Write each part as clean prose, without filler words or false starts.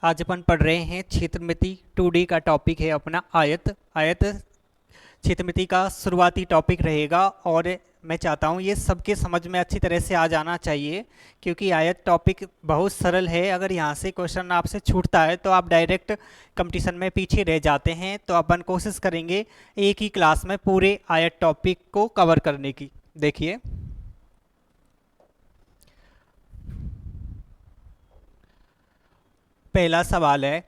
आज अपन पढ़ रहे हैं क्षेत्रमिति 2D का टॉपिक है अपना आयत। आयत क्षेत्रमिति का शुरुआती टॉपिक रहेगा और मैं चाहता हूँ ये सबके समझ में अच्छी तरह से आ जाना चाहिए, क्योंकि आयत टॉपिक बहुत सरल है। अगर यहाँ से क्वेश्चन आपसे छूटता है तो आप डायरेक्ट कंपटीशन में पीछे रह जाते हैं। तो अपन कोशिश करेंगे एक ही क्लास में पूरे आयत टॉपिक को कवर करने की। देखिए, पहला सवाल है,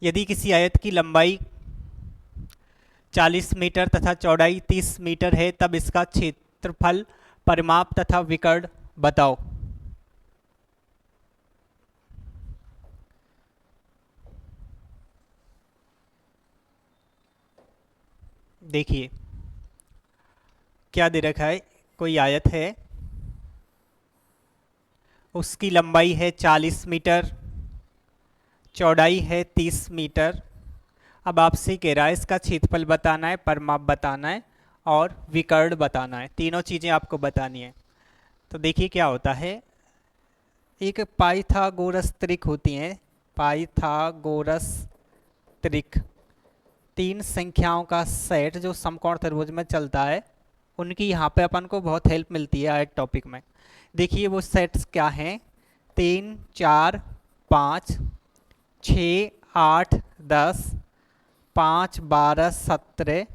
यदि किसी आयत की लंबाई 40 मीटर तथा चौड़ाई 30 मीटर है तब इसका क्षेत्रफल, परिमाप तथा विकर्ण बताओ। देखिए क्या दे रखा है, कोई आयत है, उसकी लंबाई है 40 मीटर, चौड़ाई है 30 मीटर। अब आपसे कह रहा है इसका क्षेत्रफल बताना है, परिमाप बताना है और विकर्ण बताना है। तीनों चीज़ें आपको बतानी है। तो देखिए क्या होता है, एक पाइथागोरस त्रिक होती है। पाइथागोरस त्रिक तीन संख्याओं का सेट जो समकोण त्रिभुज में चलता है, उनकी यहाँ पे अपन को बहुत हेल्प मिलती है एक टॉपिक में। देखिए वो सेट्स क्या हैं, 3, 4, 5, 6, 8, 10, 5, 12, 17,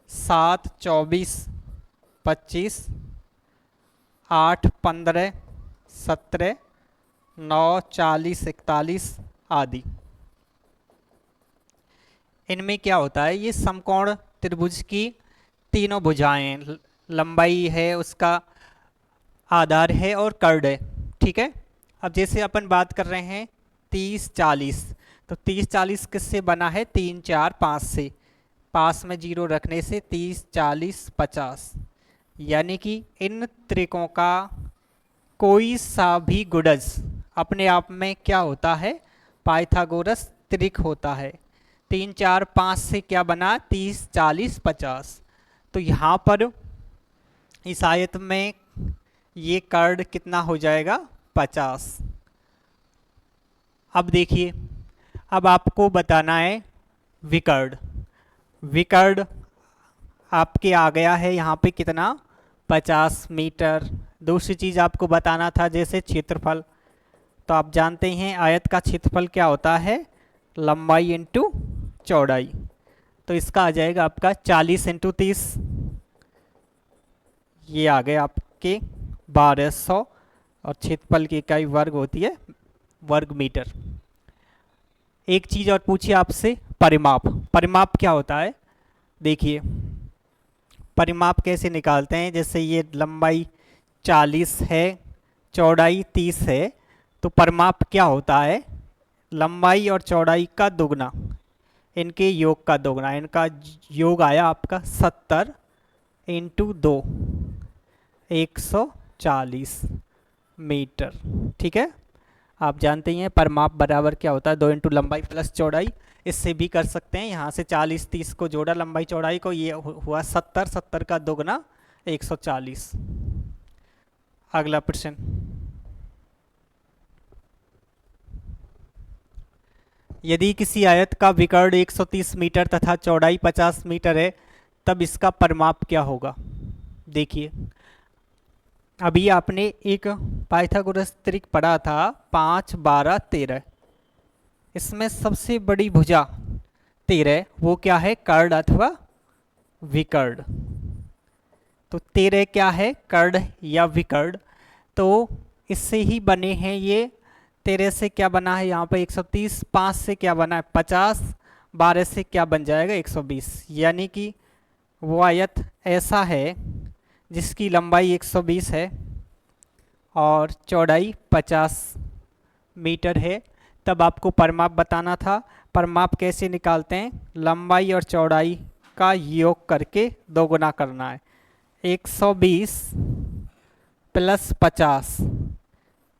7, 24, 25, 8, 15, 17, 9, 40, 41 आदि। इनमें क्या होता है, ये समकोण त्रिभुज की तीनों भुजाएं, लंबाई है, उसका आधार है और कर्ण है। ठीक है। अब जैसे अपन बात कर रहे हैं 30, 40, तो 30, 40 किससे बना है, 3, 4, 5 से। पास में जीरो रखने से 30, 40, 50। यानी कि इन त्रिकों का कोई सा भी गुणज अपने आप में क्या होता है, पाइथागोरस त्रिक होता है। 3, 4, 5 से क्या बना, 30, 40, 50। तो यहाँ पर इस आयत में ये कर्ण कितना हो जाएगा, 50। अब देखिए, अब आपको बताना है विकर्ण। विकर्ण आपके आ गया है यहाँ पे कितना, 50 मीटर। दूसरी चीज़ आपको बताना था जैसे क्षेत्रफल, तो आप जानते हैं आयत का क्षेत्रफल क्या होता है, लंबाई इंटू चौड़ाई। तो इसका आ जाएगा आपका 40 इंटू 30, ये आ गए आपके 1200। और क्षेत्रफल की इकाई वर्ग होती है वर्ग मीटर। एक चीज़ और पूछिए आपसे, परिमाप। परिमाप क्या होता है, देखिए परिमाप कैसे निकालते हैं। जैसे ये लंबाई 40 है, चौड़ाई 30 है, तो परिमाप क्या होता है, लंबाई और चौड़ाई का दोगुना, इनके योग का दोगुना। इनका योग आया आपका 70 इंटू 2, 140 मीटर। ठीक है। आप जानते ही हैं परिमाप बराबर क्या होता है, 2 इंटू लंबाई प्लस चौड़ाई। इससे भी कर सकते हैं, यहाँ से 40, 30 को जोड़ा लंबाई चौड़ाई को, ये हुआ 70, 70 का दोगुना 140। अगला प्रश्न, यदि किसी आयत का विकर्ण 130 मीटर तथा चौड़ाई 50 मीटर है तब इसका परिमाप क्या होगा। देखिए अभी आपने एक पाइथागोरस त्रिक पढ़ा था, 5, 12, 13। इसमें सबसे बड़ी भुजा 13, वो क्या है, कर्ण अथवा विकर्ण। तो 13 क्या है, कर्ण या विकर्ण। तो इससे ही बने हैं ये। 13 से क्या बना है यहाँ पे 130, 5 से क्या बना है 50, 12 से क्या बन जाएगा 120। यानी कि वो आयत ऐसा है जिसकी लंबाई 120 है और चौड़ाई 50 मीटर है। तब आपको परिमाप बताना था। परिमाप कैसे निकालते हैं, लंबाई और चौड़ाई का योग करके दोगुना करना है। 120 प्लस 50,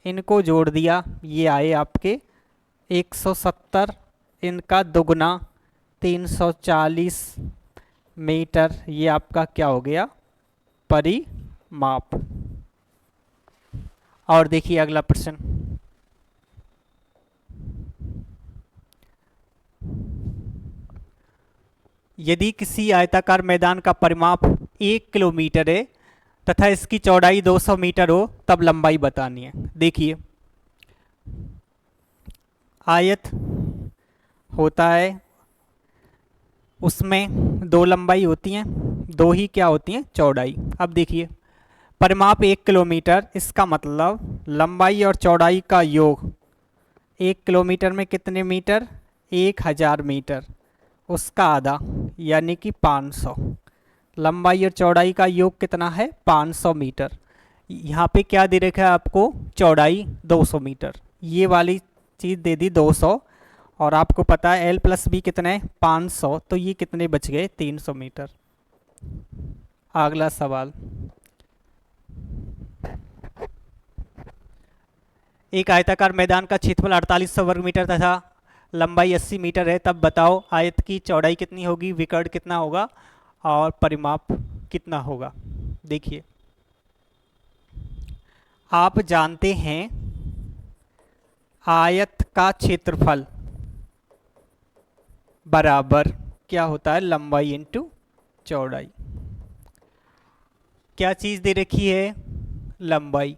इनको जोड़ दिया, ये आए आपके 170। इनका दोगुना 340 मीटर। ये आपका क्या हो गया, परिमाप। और देखिए अगला प्रश्न, यदि किसी आयताकार मैदान का परिमाप 1 किलोमीटर है तथा इसकी चौड़ाई 200 मीटर हो तब लंबाई बतानी है। देखिए, आयत होता है, उसमें दो लंबाई होती हैं, दो ही क्या होती हैं, चौड़ाई। अब देखिए, परिमाप 1 किलोमीटर, इसका मतलब लंबाई और चौड़ाई का योग। 1 किलोमीटर में कितने मीटर, 1000 मीटर, उसका आधा यानी कि 500। लंबाई और चौड़ाई का योग कितना है, 500 मीटर। यहाँ पे क्या दे रखा है आपको, चौड़ाई 200 मीटर, ये वाली चीज़ दे दी 200, और आपको पता है L प्लस बी कितना है, 500, तो ये कितने बच गए, 300 मीटर। अगला सवाल, एक आयताकार मैदान का क्षेत्रफल 4800 वर्ग मीटर तथा लंबाई 80 मीटर है, तब बताओ आयत की चौड़ाई कितनी होगी, विकर्ण कितना होगा और परिमाप कितना होगा। देखिए, आप जानते हैं आयत का क्षेत्रफल बराबर क्या होता है, लंबाई इंटू चौड़ाई। क्या चीज़ दे रखी है, लंबाई,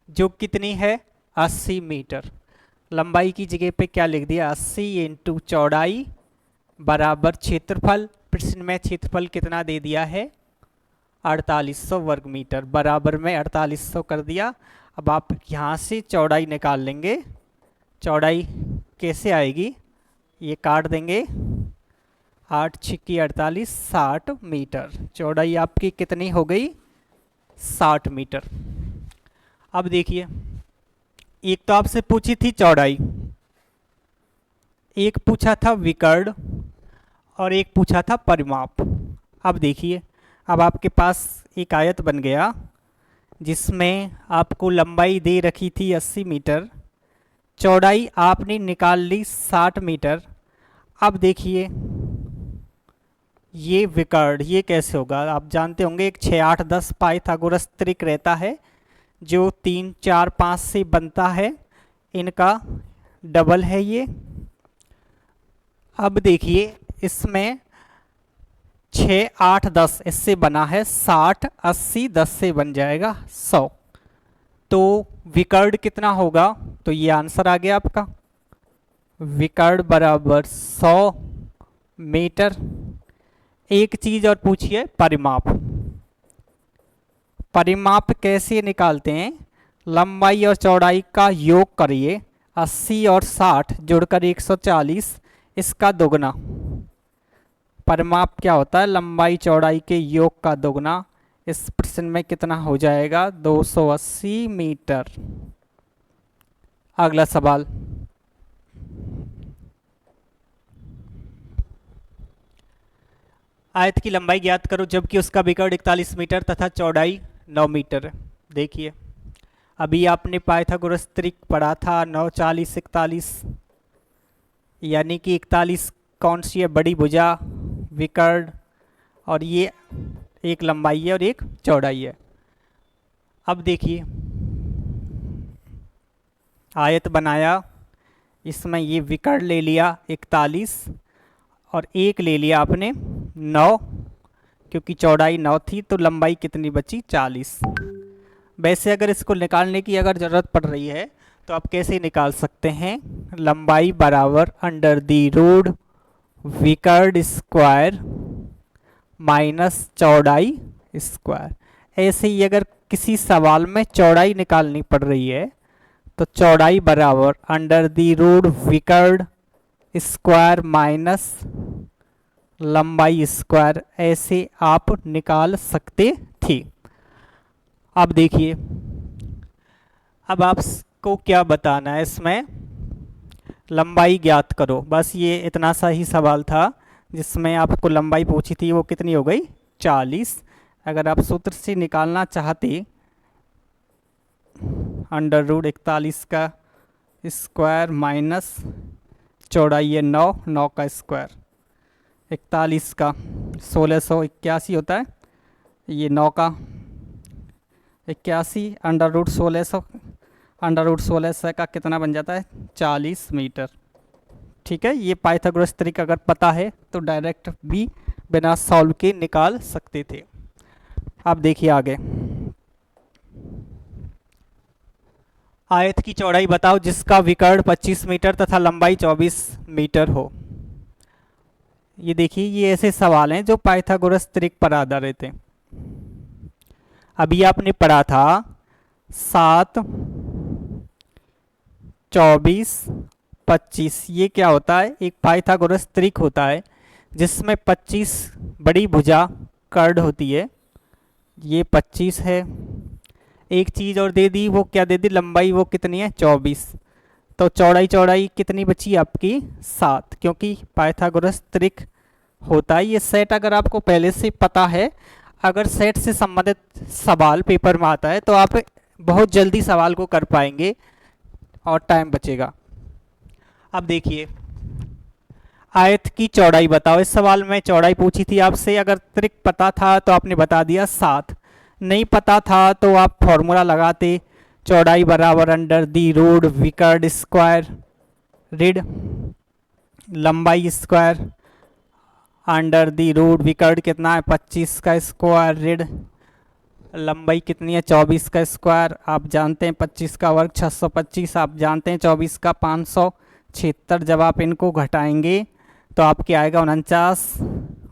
जो कितनी है, 80 मीटर। लंबाई की जगह पे क्या लिख दिया, 80 इंटू चौड़ाई बराबर क्षेत्रफल। प्रश्न में क्षेत्रफल कितना दे दिया है, 4800 वर्ग मीटर, बराबर में 4800 कर दिया। अब आप यहाँ से चौड़ाई निकाल लेंगे। चौड़ाई कैसे आएगी, ये काट देंगे, 8 छिक्की 48, 60 मीटर। चौड़ाई आपकी कितनी हो गई, 60 मीटर। अब देखिए, एक तो आपसे पूछी थी चौड़ाई, एक पूछा था विकर्ण और एक पूछा था परिमाप। अब देखिए, अब आपके पास एक आयत बन गया जिसमें आपको लंबाई दे रखी थी 80 मीटर, चौड़ाई आपने निकाल ली 60 मीटर। अब देखिए, ये विकर्ण, ये कैसे होगा, आप जानते होंगे एक 6 8 10 पाइथागोरस त्रिक रहता है जो 3 4 5 से बनता है, इनका डबल है ये। अब देखिए, इसमें 6 8 10 इससे बना है 60, 80 10 से बन जाएगा 100, तो विकर्ण कितना होगा, तो ये आंसर आ गया आपका, विकर्ण बराबर 100 मीटर। एक चीज और पूछिए, परिमाप। परिमाप कैसे निकालते हैं, लंबाई और चौड़ाई का योग करिए, 80 और 60 जोड़कर 140, इसका दोगुना। परिमाप क्या होता है, लंबाई चौड़ाई के योग का दोगुना। इस प्रश्न में कितना हो जाएगा, 280 मीटर। अगला सवाल, आयत की लंबाई ज्ञात करो जबकि उसका विकर्ण 41 मीटर तथा चौड़ाई 9 मीटर है। देखिए, अभी आपने पाइथागोरस त्रिक पढ़ा था, 9 40 41, यानी कि 41 कौन सी है, बड़ी भुजा, विकर्ण, और ये एक लंबाई है और एक चौड़ाई है। अब देखिए, आयत बनाया, इसमें ये विकर्ण ले लिया 41 और एक ले लिया आपने 9, क्योंकि चौड़ाई 9 थी तो लंबाई कितनी बची, 40। वैसे अगर इसको निकालने की अगर ज़रूरत पड़ रही है तो आप कैसे निकाल सकते हैं, लंबाई बराबर अंडर दी रूट विकर्ण स्क्वायर माइनस चौड़ाई स्क्वायर। ऐसे ही अगर किसी सवाल में चौड़ाई निकालनी पड़ रही है तो चौड़ाई बराबर अंडर दी रूट विकर्ण स्क्वायर माइनस लंबाई स्क्वायर, ऐसे आप निकाल सकते थे। अब देखिए, अब आपको क्या बताना है, इसमें लंबाई ज्ञात करो, बस ये इतना सा ही सवाल था जिसमें आपको लंबाई पूछी थी, वो कितनी हो गई, 40। अगर आप सूत्र से निकालना चाहते, अंडर रूट 41 का स्क्वायर माइनस चौड़ाई है 9, 9 का स्क्वायर, 41 का 1681 होता है, ये 9 का 81, अंडर रूट 1600, अंडर रूट 1600 का कितना बन जाता है, 40 मीटर। ठीक है, ये पाइथागोरस त्रिक अगर पता है तो डायरेक्ट भी बिना सॉल्व के निकाल सकते थे। अब देखिए आगे, आयत की चौड़ाई बताओ जिसका विकर्ण 25 मीटर तथा लंबाई 24 मीटर हो। ये देखिए, ये ऐसे सवाल हैं जो पाइथागोरस त्रिक पर आधारित हैं। अभी आपने पढ़ा था 7, 24, 25, ये क्या होता है, एक पाइथागोरस त्रिक होता है जिसमें 25 बड़ी भुजा कर्ण होती है, ये 25 है। एक चीज़ और दे दी, वो क्या दे दी, लंबाई वो कितनी है 24, तो चौड़ाई कितनी बची आपकी 7, क्योंकि पाइथागोरस त्रिक होता है ये सेट। अगर आपको पहले से पता है, अगर सेट से संबंधित सवाल पेपर में आता है तो आप बहुत जल्दी सवाल को कर पाएंगे और टाइम बचेगा। अब देखिए, आयत की चौड़ाई बताओ। इस सवाल में चौड़ाई पूछी थी आपसे, अगर त्रिक पता था तो आपने बता दिया 7, नहीं पता था तो आप फॉर्मूला लगाते, चौड़ाई बराबर अंडर दी रूट विकर्ण स्क्वायर ऋण लंबाई स्क्वायर अंडर दी रूट विकर्ण कितना है 25 का स्क्वायर ऋण लंबाई कितनी है 24 का स्क्वायर। आप जानते हैं 25 का वर्ग 625, आप जानते हैं 24 का 576। जब आप इनको घटाएंगे तो आपके आएगा 49,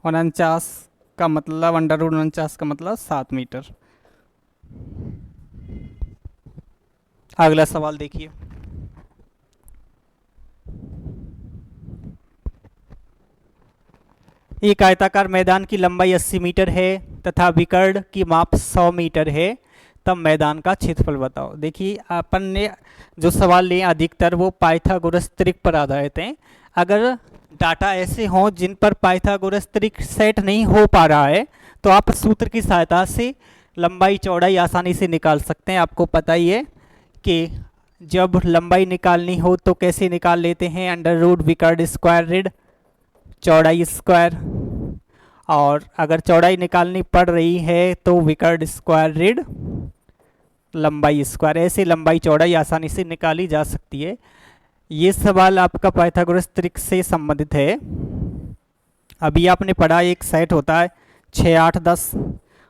49 का मतलब अंडर रूट 49 का मतलब 7 मीटर। अगला सवाल देखिए, एक आयताकार मैदान की लंबाई 80 मीटर है तथा विकर्ण की माप 100 मीटर है, तब मैदान का क्षेत्रफल बताओ। देखिए, अपन ने जो सवाल लिए अधिकतर वो पाइथागोरस त्रिक पर आधारित हैं। अगर डाटा ऐसे हों जिन पर पाइथागोरस त्रिक सेट नहीं हो पा रहा है तो आप सूत्र की सहायता से लंबाई चौड़ाई आसानी से निकाल सकते हैं। आपको पता ही है कि जब लंबाई निकालनी हो तो कैसे निकाल लेते हैं, अंडर रूट विकर्ण स्क्वायर ऋण चौड़ाई स्क्वायर, और अगर चौड़ाई निकालनी पड़ रही है तो विकर्ण स्क्वायर ऋण लंबाई स्क्वायर। ऐसे लंबाई चौड़ाई आसानी से निकाली जा सकती है। ये सवाल आपका पाइथागोरस त्रिक से संबंधित है। अभी आपने पढ़ा एक सेट होता है 6, 8, 10,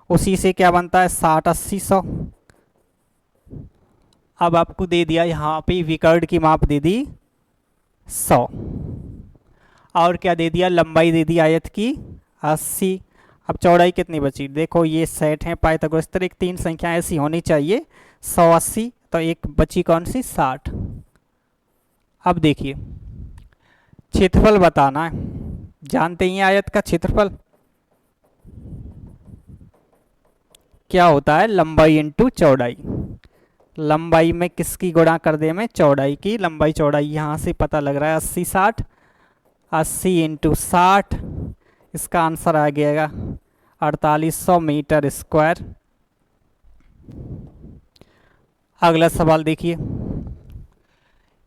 उसी से क्या बनता है 60, 80, 100। अब आपको दे दिया यहाँ पे विकर्ण की माप दे दी 100, और क्या दे दिया, लंबाई दे दी आयत की 80। अब चौड़ाई कितनी बची, देखो ये सेट है पाइथागोरस त्रिक, 3 संख्या ऐसी होनी चाहिए 100, 80, तो एक बची कौन सी 60। अब देखिए, क्षेत्रफल बताना है, जानते ही हैं आयत का क्षेत्रफल क्या होता है, लंबाई इंटू चौड़ाई। लंबाई में किसकी गुणा कर दे, में चौड़ाई की। लंबाई चौड़ाई यहाँ से पता लग रहा है 80, 60, 80 इंटू 60, इसका आंसर आ गया 4800 मीटर स्क्वायर। अगला सवाल देखिए,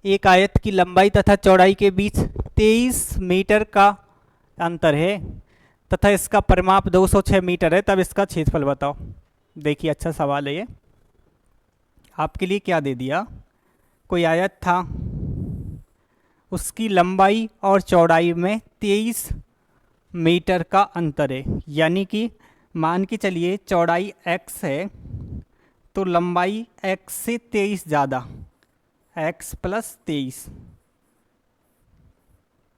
एक आयत की लंबाई तथा चौड़ाई के बीच 23 मीटर का अंतर है तथा इसका परिमाप 206 मीटर है, तब इसका क्षेत्रफल बताओ। देखिए, अच्छा सवाल है ये। आपके लिए क्या दे दिया, कोई आयत था, उसकी लंबाई और चौड़ाई में 23 मीटर का अंतर है, यानी कि मान के चलिए चौड़ाई x है तो लंबाई x से 23 ज़्यादा, x प्लस 23।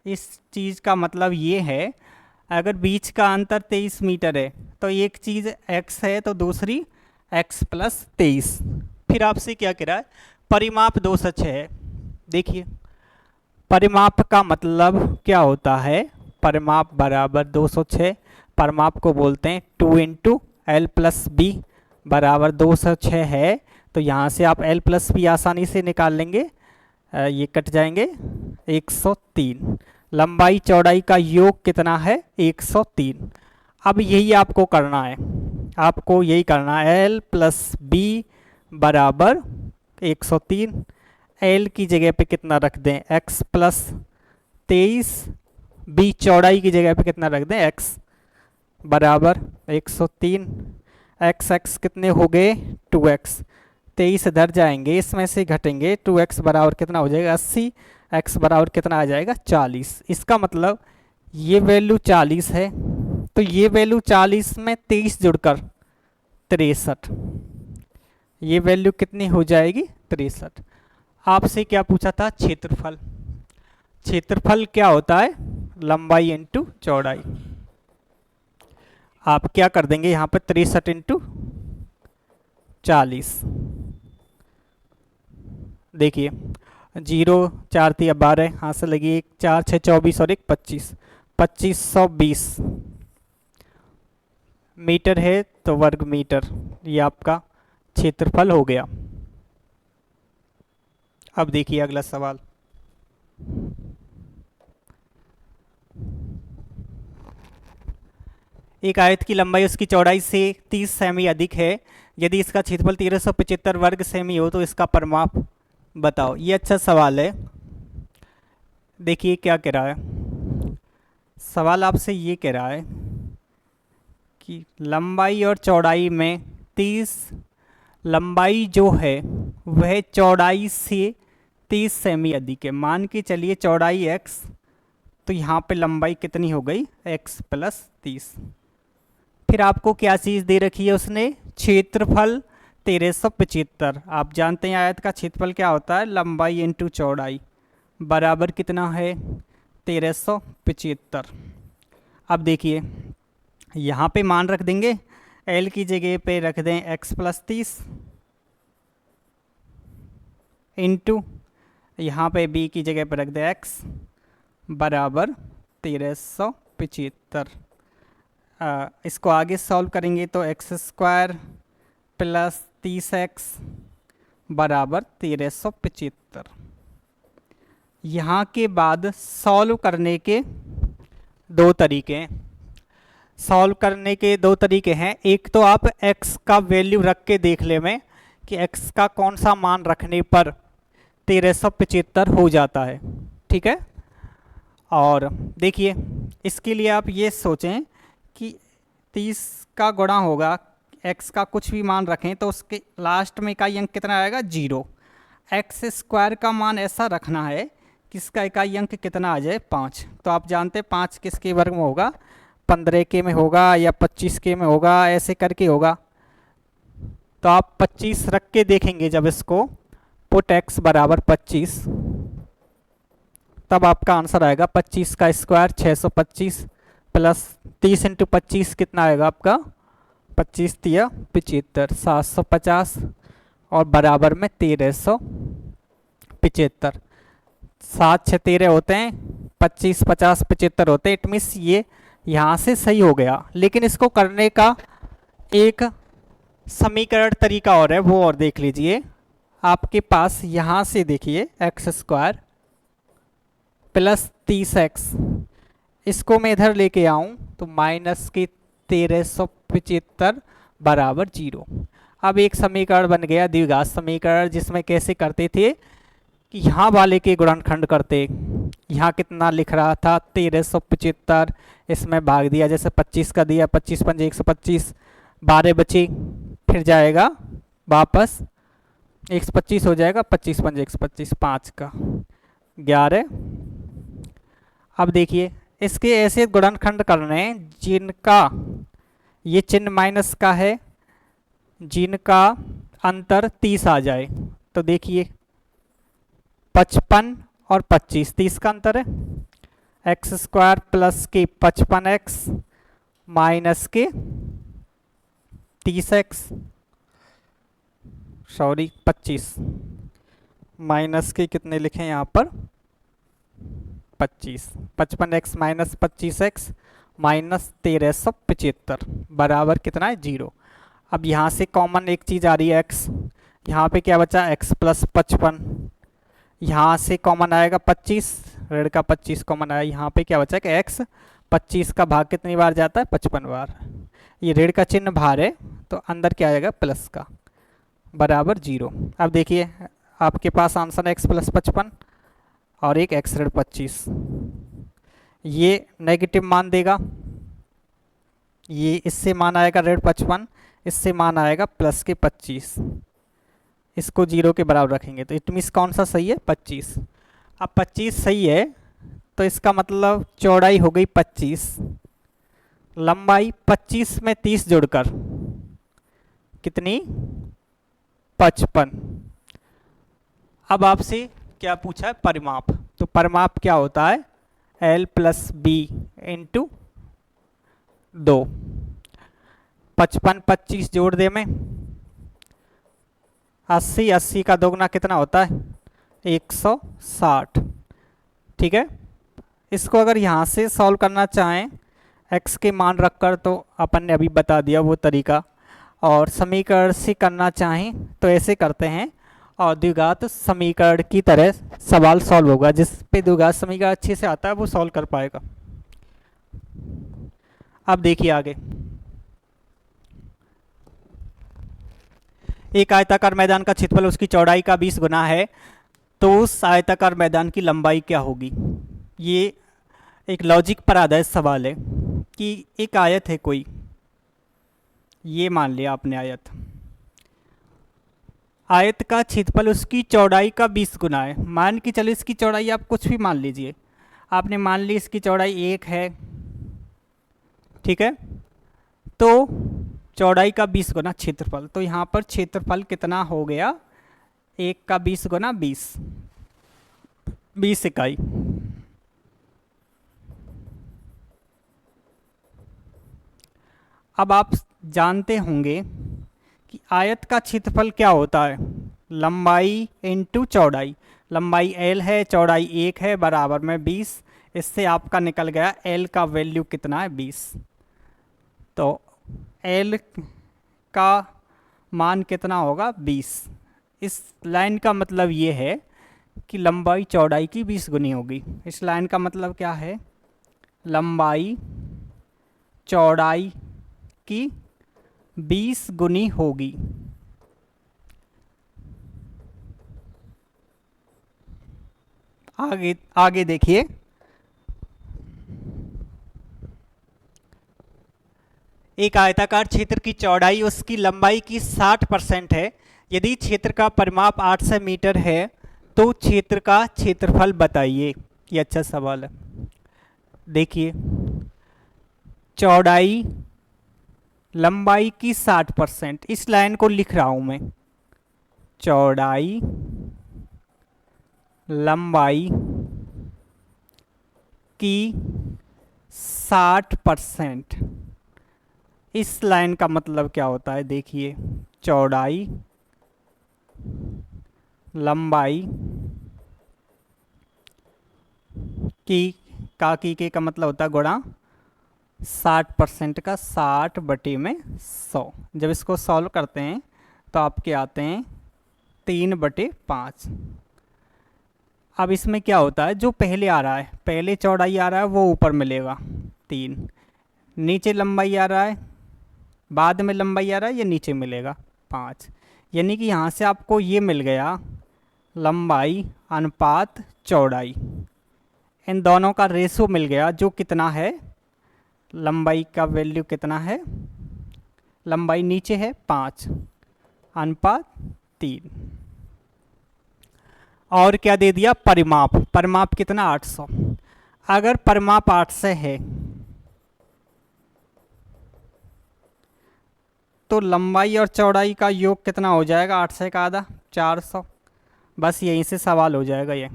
इस चीज़ का मतलब ये है, अगर बीच का अंतर 23 मीटर है तो एक चीज़ x है तो दूसरी x प्लस 23। फिर आपसे क्या कह रहा है, परिमाप 206 है। देखिए, परिमाप का मतलब क्या होता है, परिमाप बराबर 206, परिमाप को बोलते हैं 2 इंटू एल प्लस बी बराबर 206 है, तो यहाँ से आप एल प्लस बी आसानी से निकाल लेंगे, ये कट जाएंगे 103। लंबाई चौड़ाई का योग कितना है 103। अब यही आपको करना है, आपको यही करना है, एल प्लस बी बराबर 103। एल की जगह पे कितना रख दें, x प्लस 23, बी चौड़ाई की जगह पे कितना रख दें, x बराबर 103। x कितने हो गए 2x, 23 इधर जाएंगे, इसमें से घटेंगे, 2x बराबर कितना हो जाएगा 80, x बराबर कितना आ जाएगा 40। इसका मतलब ये वैल्यू 40 है, तो ये वैल्यू 40 में 23 जुड़कर 63, ये वैल्यू कितनी हो जाएगी 63। आपसे क्या पूछा था क्षेत्रफल, क्षेत्रफल क्या होता है लंबाई इंटू चौड़ाई। आप क्या कर देंगे यहाँ पर 63 इंटू 40, देखिए 0 4 3 12, हाँ से लगी 1 4 6 24 और 1 25, 2520 मीटर है तो वर्ग मीटर, ये आपका क्षेत्रफल हो गया। अब देखिए अगला सवाल, एक आयत की लंबाई उसकी चौड़ाई से 30 सेमी अधिक है, यदि इसका क्षेत्रफल 1375 वर्ग सेमी हो तो इसका परिमाप बताओ। ये अच्छा सवाल है। देखिए क्या कह रहा है, सवाल आपसे ये कह रहा है कि लंबाई और चौड़ाई में 30, लंबाई जो है वह चौड़ाई से 30 सेमी अधिक है। मान के चलिए चौड़ाई x, तो यहाँ पे लंबाई कितनी हो गई x प्लस 30। फिर आपको क्या चीज़ दे रखी है उसने, क्षेत्रफल 1375। आप जानते हैं आयत का क्षेत्रफल क्या होता है, लंबाई इंटू चौड़ाई, बराबर कितना है 1375। अब देखिए यहाँ पे मान रख देंगे, L की जगह पे रख दें x प्लस 30 इंटू यहाँ पे B की जगह पे रख दें x बराबर 1375। इसको आगे सॉल्व करेंगे तो एक्स स्क्वायर प्लस 30x बराबर 1375। यहाँ के बाद सॉल्व करने के दो तरीके हैं, सॉल्व करने के दो तरीके हैं। एक तो आप x का वैल्यू रख के देख ले में कि x का कौन सा मान रखने पर 1375 हो जाता है, ठीक है। और देखिए इसके लिए आप ये सोचें कि 30 का गुणा होगा, x का कुछ भी मान रखें तो उसके लास्ट में इकाई अंक कितना आएगा 0। एक्स स्क्वायर का मान ऐसा रखना है कि इसका इकाई अंक कितना आ जाए 5। तो आप जानते हैं 5 किसके वर्ग में होगा, 15 के में होगा या 25 के में होगा, ऐसे करके होगा। तो आप 25 रख के देखेंगे, जब इसको पुट x बराबर 25, तब आपका आंसर आएगा 25 का स्क्वायर 625 प्लस 30 इंटू 25 कितना आएगा आपका 25 तिया 75, 750 और बराबर में 1375। 7 6 13 होते हैं, 25 50 75 होते हैं। इट मीन्स ये यहाँ से सही हो गया। लेकिन इसको करने का एक समीकरण तरीका और है, वो और देख लीजिए। आपके पास यहाँ से देखिए एक्स स्क्वायर प्लस 30x, इसको मैं इधर लेके आऊँ तो माइनस के 1375 बराबर 0। अब एक समीकरण बन गया द्विघात समीकरण, जिसमें कैसे करते थे कि यहाँ वाले के गुणनखंड करते, यहाँ कितना लिख रहा था 1375, इसमें भाग दिया, जैसे 25 का दिया 25 पंजे 125, 12 बचे, फिर जाएगा वापस 125 हो जाएगा, 25 पंजे 125, 5 का 11। अब देखिए इसके ऐसे गुणनखंड करने हैं जिनका ये चिन्ह माइनस का है, जिनका अंतर 30 आ जाए। तो देखिए 55 और 25, 30 का अंतर है, एक्स स्क्वायर प्लस के 55x माइनस के 30x, सॉरी 25 माइनस के कितने लिखें यहाँ पर 25, 55x माइनस 25x माइनस 1375 बराबर कितना है 0। अब यहाँ से कॉमन एक चीज़ आ रही है x, यहाँ पे क्या बचा x प्लस 55, यहाँ से कॉमन आएगा 25, ऋण का 25 कॉमन आया, यहाँ पे क्या बचा कि x 25 का भाग कितनी बार जाता है 55 बार, ये ऋण का चिन्ह बाहर है तो अंदर क्या आएगा प्लस का बराबर 0। अब देखिए आपके पास आंसर है x प्लस 55 और एक x ऋण 25, ये नेगेटिव मान देगा, ये इससे मान आएगा ऋण 55, इससे मान आएगा प्लस के 25, इसको 0 के बराबर रखेंगे तो इट मीन्स कौन सा सही है 25। अब 25 सही है तो इसका मतलब चौड़ाई हो गई 25 लंबाई 25 में 30 जुड़कर कितनी? 55। अब आपसे क्या पूछा है? परिमाप। तो परिमाप क्या होता है? L plus B into 2। 55 25 जोड़ दे में 80, 80 का दोगुना कितना होता है? 160। ठीक है, इसको अगर यहाँ से सॉल्व करना चाहें x के मान रखकर, तो अपन ने अभी बता दिया वो तरीका, और समीकरण से करना चाहें तो ऐसे करते हैं, और द्विघात समीकरण की तरह सवाल सॉल्व होगा। जिस पे द्विघात समीकरण अच्छे से आता है वो सॉल्व कर पाएगा। अब देखिए आगे, एक आयताकार मैदान का क्षेत्रफल उसकी चौड़ाई का 20 गुना है, तो उस आयताकार मैदान की लंबाई क्या होगी? ये एक लॉजिक पर आधारित सवाल है कि एक आयत है कोई, ये मान लिया आपने आयत, आयत का क्षेत्रफल उसकी चौड़ाई का 20 गुना है। मान के चलो इसकी चौड़ाई आप कुछ भी मान लीजिए, आपने मान ली इसकी चौड़ाई 1 है, ठीक है, तो चौड़ाई का 20 गुना क्षेत्रफल, तो यहाँ पर क्षेत्रफल कितना हो गया? 1 का 20 गुना 20 इकाई। अब आप जानते होंगे कि आयत का क्षेत्रफल क्या होता है? लंबाई इंटू चौड़ाई। लंबाई L है, चौड़ाई 1 है, बराबर में 20। इससे आपका निकल गया L का वैल्यू कितना है? 20। तो L का मान कितना होगा? 20। इस लाइन का मतलब ये है कि लंबाई चौड़ाई की 20 गुनी होगी। इस लाइन का मतलब क्या है? लंबाई चौड़ाई की 20 गुनी होगी। आगे आगे देखिए, एक आयताकार क्षेत्र की चौड़ाई उसकी लंबाई की 60% है। यदि क्षेत्र का परिमाप 800 मीटर है तो क्षेत्र का क्षेत्रफल बताइए। ये अच्छा सवाल है। देखिए, चौड़ाई लंबाई की 60%, इस लाइन को लिख रहा हूं मैं, चौड़ाई लंबाई की 60%। इस लाइन का मतलब क्या होता है? देखिए, चौड़ाई लंबाई की का मतलब होता है गुणा 60% का 60/100। जब इसको सॉल्व करते हैं तो आपके आते हैं 3/5। अब इसमें क्या होता है? जो पहले आ रहा है, पहले चौड़ाई आ रहा है वो ऊपर मिलेगा 3, नीचे लंबाई आ रहा है, बाद में लंबाई आ रहा है, ये नीचे मिलेगा 5। यानी कि यहाँ से आपको ये मिल गया लंबाई अनुपात चौड़ाई, इन दोनों का रेशो मिल गया, जो कितना है? लंबाई का वैल्यू कितना है? लंबाई नीचे है 5 अनुपात 3। और क्या दे दिया? परिमाप। परिमाप कितना? 800। अगर परिमाप 800 है तो लंबाई और चौड़ाई का योग कितना हो जाएगा? 800 का आधा 400। बस यहीं से सवाल हो जाएगा ये।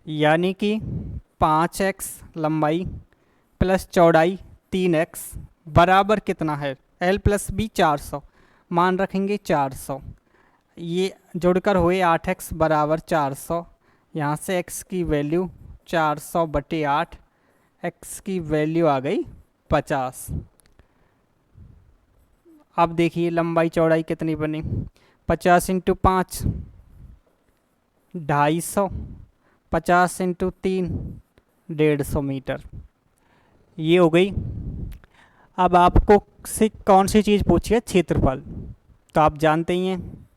यानी कि 5x लंबाई प्लस चौड़ाई 3x बराबर कितना है? L प्लस बी 400, मान रखेंगे 400, ये जोड़कर हुए 8x बराबर 400। यहाँ से x की वैल्यू 400/8, x की वैल्यू आ गई 50। अब देखिए लंबाई चौड़ाई कितनी बनी? 50 × 5 250, 50 × 3 150 मीटर। ये हो गई। अब आपको से कौन सी चीज़ पूछी है? क्षेत्रफल। तो आप जानते ही हैं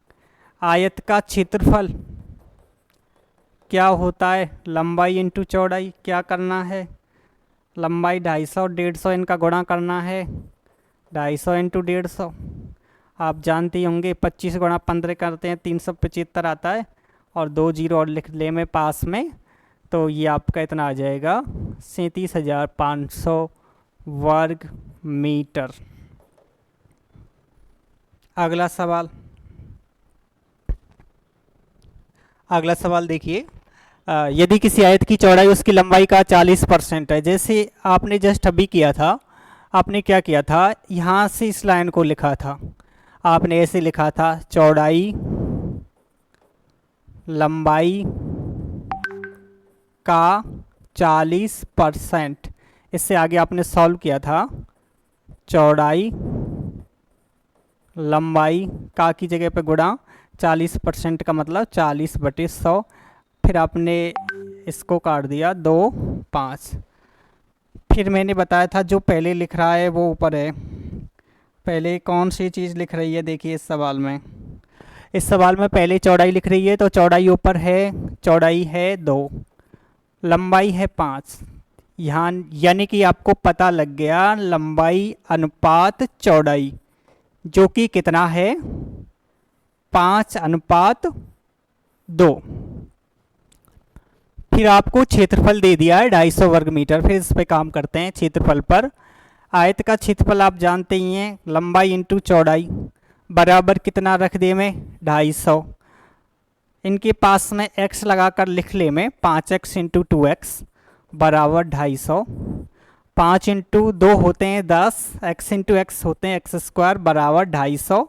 आयत का क्षेत्रफल क्या होता है? लंबाई इंटू चौड़ाई। क्या करना है? लंबाई 250 और 150 इनका गुणा करना है, 250 × 150। आप जानते ही होंगे 25 × 15 करते हैं 375 आता है, और 2 जीरो और लिख ले में पास में, तो ये आपका इतना आ जाएगा 37,500 वर्ग मीटर। अगला सवाल, देखिए, यदि किसी आयत की चौड़ाई उसकी लंबाई का 40% है, जैसे आपने जस्ट अभी किया था, आपने क्या किया था, यहाँ से इस लाइन को लिखा था, आपने ऐसे लिखा था चौड़ाई लंबाई का 40%। इससे आगे आपने सॉल्व किया था चौड़ाई लंबाई का की जगह पे गुणा 40% का मतलब 40/100, फिर आपने इसको काट दिया 2 5। फिर मैंने बताया था जो पहले लिख रहा है वो ऊपर है, पहले कौन सी चीज़ लिख रही है, देखिए इस सवाल में पहले चौड़ाई लिख रही है, तो चौड़ाई ऊपर है, चौड़ाई है 2, लंबाई है 5। यहाँ यानी कि आपको पता लग गया लंबाई अनुपात चौड़ाई, जो कि कितना है 5:2। फिर आपको क्षेत्रफल दे दिया है 250 वर्ग मीटर। फिर इस पे काम करते हैं क्षेत्रफल पर। आयत का क्षेत्रफल आप जानते ही हैं, लंबाई इंटू चौड़ाई बराबर कितना रख दे में 250। इनके पास में x लगाकर लिख ले में 5x इंटू 2x बराबर 250। 5 इंटू 2 होते हैं 10, x इंटू एक्स होते हैं x² बराबर 250।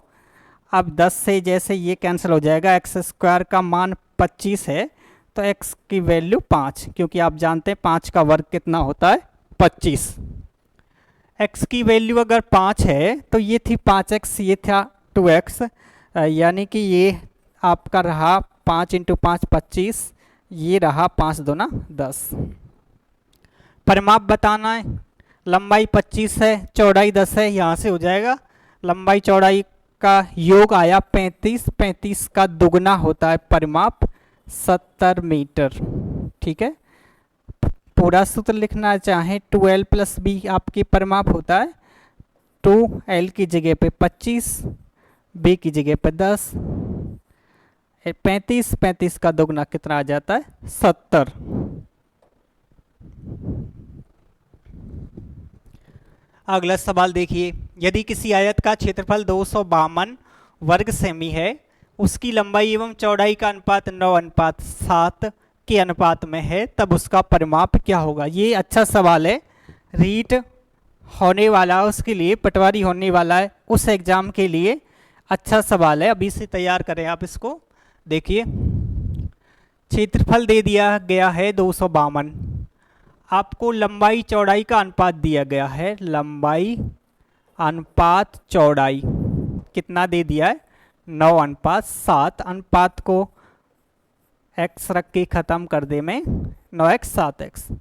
अब 10 से जैसे ये कैंसिल हो जाएगा, x² का मान 25 है तो x की वैल्यू 5, क्योंकि आप जानते हैं 5 का वर्ग कितना होता है 25। x की वैल्यू अगर 5 है तो ये थी 5x, ये था 2x, यानी कि ये आपका रहा 5 इंटू 5 25, ये रहा 5 दूना 10। परिमाप बताना है, लंबाई 25 है, चौड़ाई 10 है, यहाँ से हो जाएगा लंबाई चौड़ाई का योग आया 35, 35 का दुगना होता है परिमाप 70 मीटर। ठीक है, पूरा सूत्र लिखना चाहें 2l + b आपकी परिमाप होता है, 2l की जगह पे 25, b की जगह पे 10, 35, 35 का दुगना कितना आ जाता है 70। अगला सवाल देखिए, यदि किसी आयत का क्षेत्रफल 252 वर्ग सेमी है, उसकी लंबाई एवं चौड़ाई का अनुपात 9:7 के अनुपात में है, तब उसका परिमाप क्या होगा। ये अच्छा सवाल है, रीट होने वाला उसके लिए, पटवारी होने वाला है उस एग्जाम के लिए अच्छा सवाल है, अभी से तैयार करें आप इसको। देखिए क्षेत्रफल दे दिया गया है 252, आपको लंबाई चौड़ाई का अनुपात दिया गया है, लंबाई अनुपात चौड़ाई कितना दे दिया है 9:7। अनुपात को x रख के ख़त्म कर दे में 9x 7x।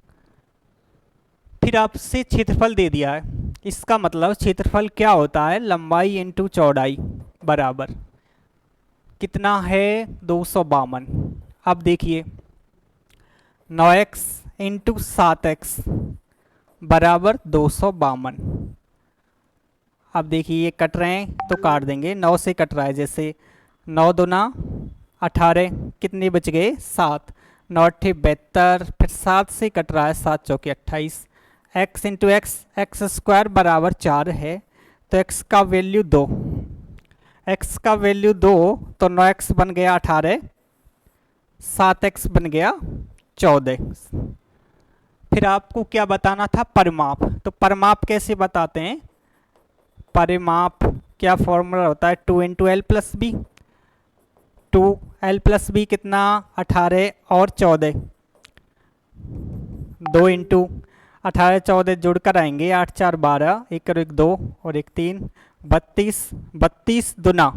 फिर आपसे क्षेत्रफल दे दिया है, इसका मतलब क्षेत्रफल क्या होता है लंबाई इंटू चौड़ाई बराबर कितना है 252। अब देखिए 9x इंटू 7x बराबर 252। अब देखिए ये कट रहे हैं तो काट देंगे, 9 से कट रहा है, जैसे 9 दूना 18, कितने बच गए 7, 9 8 72, फिर 7 से कट रहा है, 7 चौके 28। x इंटू एक्स, x² बराबर 4 है तो x का वैल्यू 2, x का वैल्यू 2 तो 9x बन गया 18, 7x बन गया 14। फिर आपको क्या बताना था परिमाप, तो परिमाप कैसे बताते हैं, परिमाप क्या फॉर्मूला होता है 2 into L plus B, 2l + b कितना 18 और 14, 2 इंटू 18 14 जुड़कर आएंगे 8 4 12, 1 और 1 2 और 1 3, 32, 32 दूना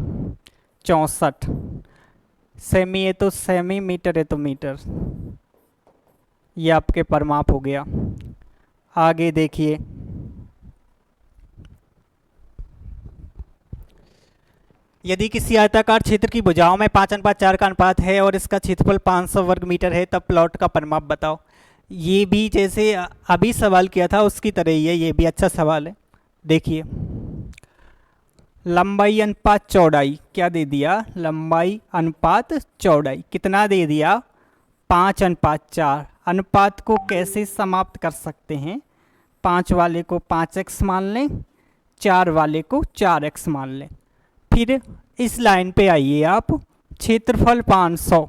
64, सेमी है तो सेमी, मीटर है तो मीटर। ये आपके परिमाप हो गया। आगे देखिए यदि किसी आयताकार क्षेत्र की भुजाओं में 5:4 का अनुपात है और इसका क्षेत्रफल 500 वर्ग मीटर है, तब प्लॉट का परिमाप बताओ। ये भी जैसे अभी सवाल किया था उसकी तरह ही है, ये भी अच्छा सवाल है। देखिए लंबाई अनुपात चौड़ाई क्या दे दिया, लंबाई अनुपात चौड़ाई कितना दे दिया 5:4। अनुपात को कैसे समाप्त कर सकते हैं, 5 वाले को 5x मान लें, 4 वाले को 4x मान लें। फिर इस लाइन पे आइए आप, क्षेत्रफल 500,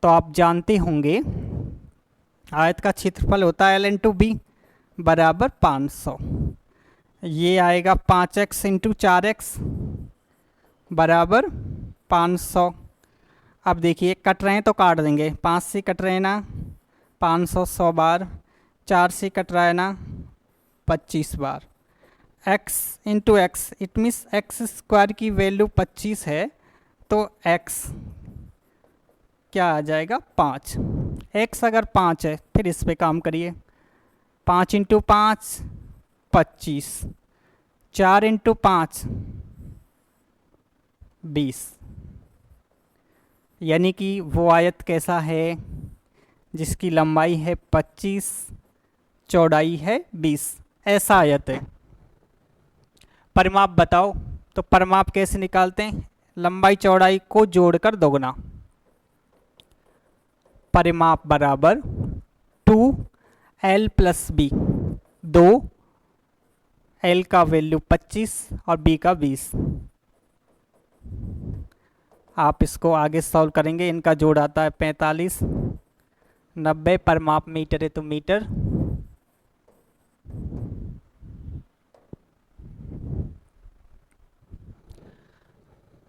तो आप जानते होंगे आयत का क्षेत्रफल होता है L/B बराबर 500। ये आएगा 5x इंटू 4x बराबर 500। अब देखिए कट रहे हैं तो काट देंगे, 5 से कट रहे हैं ना 500 100 बार, 4 से कट रहा है ना 25 बार। x into x, it means x square की वैल्यू 25 है, तो x क्या आ जाएगा 5। x अगर 5 है फिर इस पे काम करिए, 5 इंटू 5 25, 4 इंटू 5 20। यानी कि वो आयत कैसा है जिसकी लंबाई है 25, चौड़ाई है 20, ऐसा आयत है। परिमाप बताओ, तो परिमाप कैसे निकालते हैं? लंबाई चौड़ाई को जोड़कर दोगुना। परिमाप बराबर 2l + b, 2 l का वैल्यू 25 और b का 20। आप इसको आगे सॉल्व करेंगे, इनका जोड़ आता है 45, 90 परिमाप मीटर है तो मीटर।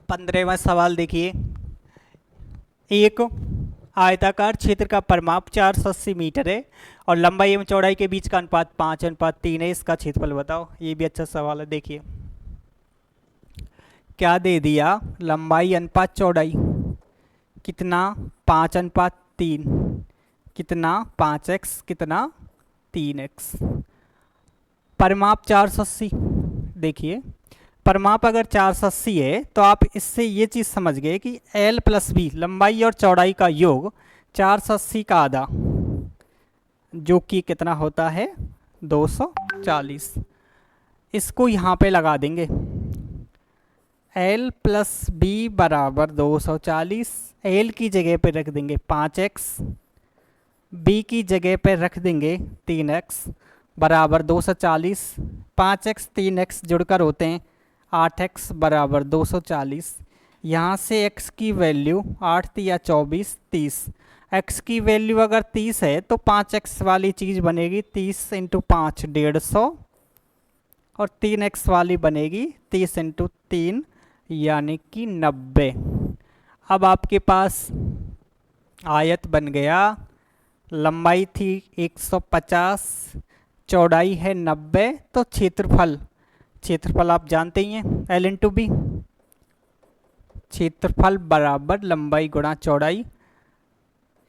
पंद्रहवां सवाल देखिए, एक आयताकार क्षेत्र का परिमाप 480 मीटर है और लंबाई एवं चौड़ाई के बीच का अनुपात 5:3 है, इसका क्षेत्रफल बताओ। ये भी अच्छा सवाल है। देखिए क्या दे दिया, लंबाई अनुपात चौड़ाई कितना 5:3, कितना 5x, कितना 3x। परिमाप 480, देखिए परिमाप अगर 480 है तो आप इससे ये चीज़ समझ गए कि l + b लंबाई और चौड़ाई का योग 480 का आधा, जो कि कितना होता है 240। इसको यहाँ पे लगा देंगे, l + b बराबर 240, l की जगह पे रख देंगे 5x, b की जगह पे रख देंगे 3x बराबर 240, 5x 3x जुड़कर होते हैं 8x बराबर 240। यहाँ से x की वैल्यू 8 या 24 30, x की वैल्यू अगर 30 है तो 5x वाली चीज़ बनेगी 30 इंटू 5 150, और 3x वाली बनेगी 30 इंटू 3 यानी कि 90। अब आपके पास आयत बन गया, लंबाई थी 150, चौड़ाई है 90, तो क्षेत्रफल आप जानते ही हैं L/B, क्षेत्रफल बराबर लंबाई गुणा चौड़ाई।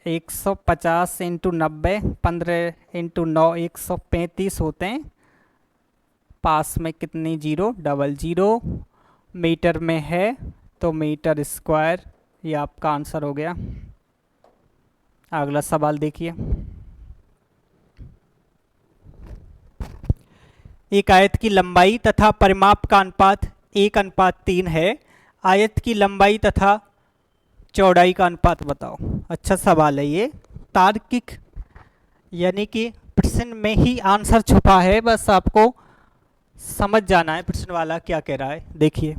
150 इंटू 90, 15 इंटू 9 135 होते हैं, पास में कितनी जीरो, डबल जीरो, मीटर में है तो मीटर स्क्वायर, ये आपका आंसर हो गया। अगला सवाल देखिए, एक आयत की लंबाई तथा परिमाप का अनुपात 1:3 है, आयत की लंबाई तथा चौड़ाई का अनुपात बताओ। अच्छा सवाल है ये, तार्किक यानी कि प्रश्न में ही आंसर छुपा है, बस आपको समझ जाना है प्रश्न वाला क्या कह रहा है। देखिए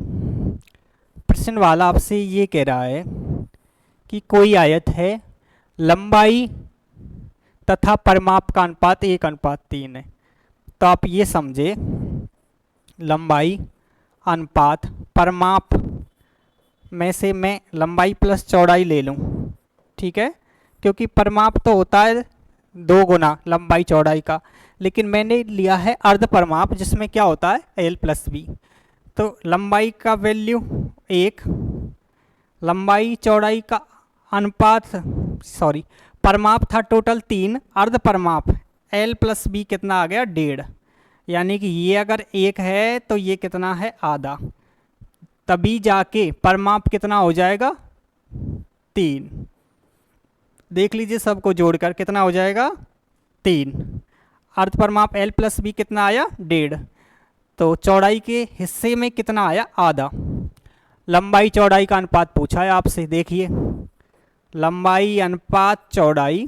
प्रश्न वाला आपसे ये कह रहा है कि कोई आयत है, लंबाई तथा परिमाप का अनुपात 1:3 है, तो आप ये समझे लंबाई अनुपात परिमाप में से मैं लंबाई प्लस चौड़ाई ले लूँ, ठीक है, क्योंकि परिमाप तो होता है 2 गुना लंबाई चौड़ाई का, लेकिन मैंने लिया है अर्ध परिमाप जिसमें क्या होता है l + b। तो लंबाई का वैल्यू 1, लंबाई चौड़ाई का अनुपात परिमाप था टोटल 3, अर्ध परिमाप l + b कितना आ गया 1.5, यानी कि ये अगर 1 है तो ये कितना है आधा, तभी जाके परिमाप कितना हो जाएगा 3। देख लीजिए सबको जोड़कर कितना हो जाएगा 3। अर्ध परिमाप l + b कितना आया 1.5, तो चौड़ाई के हिस्से में कितना आया आधा। लंबाई चौड़ाई का अनुपात पूछा है आपसे, देखिए लंबाई अनुपात चौड़ाई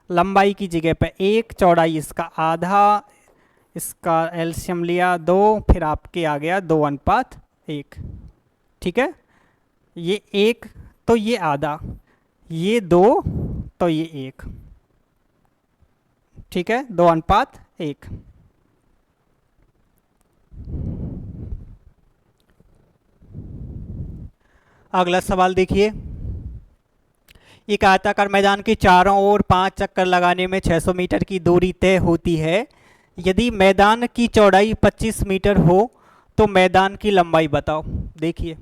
लंबाई की जगह पे 1, चौड़ाई इसका आधा, इसका एलसीएम लिया 2, फिर आपके आ गया 2:1। ठीक है, ये 1 तो ये आधा, ये 2 तो ये 1। ठीक है, 2:1। अगला सवाल देखिए। एक आयताकार मैदान के चारों ओर 5 चक्कर लगाने में 600 मीटर की दूरी तय होती है। यदि मैदान की चौड़ाई 25 मीटर हो तो मैदान की लंबाई बताओ। देखिए,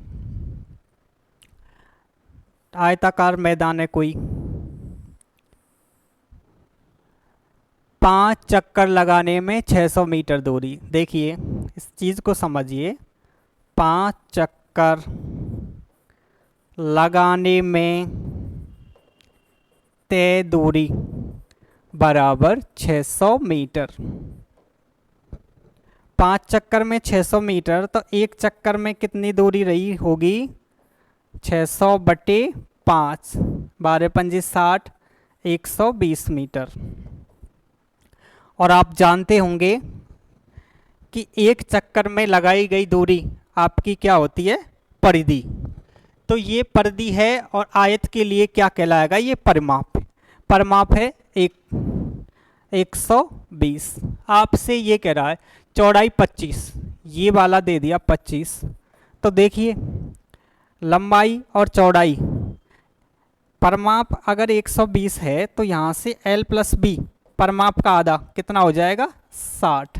आयताकार मैदान है कोई, 5 चक्कर लगाने में 600 मीटर दूरी। देखिए, इस चीज़ को समझिए, 5 चक्कर लगाने में तय दूरी बराबर 600 मीटर। 5 चक्कर में 600 मीटर, तो एक चक्कर में कितनी दूरी रही होगी? 600/5, 12×5 = 60, 120 मीटर। और आप जानते होंगे कि एक चक्कर में लगाई गई दूरी आपकी क्या होती है? परिधि। तो ये परिधि है, और आयत के लिए क्या कहलाएगा? ये परिमाप। परिमाप है 120। आपसे ये कह रहा है चौड़ाई 25, ये वाला दे दिया 25। तो देखिए, लंबाई और चौड़ाई, परिमाप अगर 120 है तो यहाँ से l + b, परिमाप का आधा, कितना हो जाएगा? 60।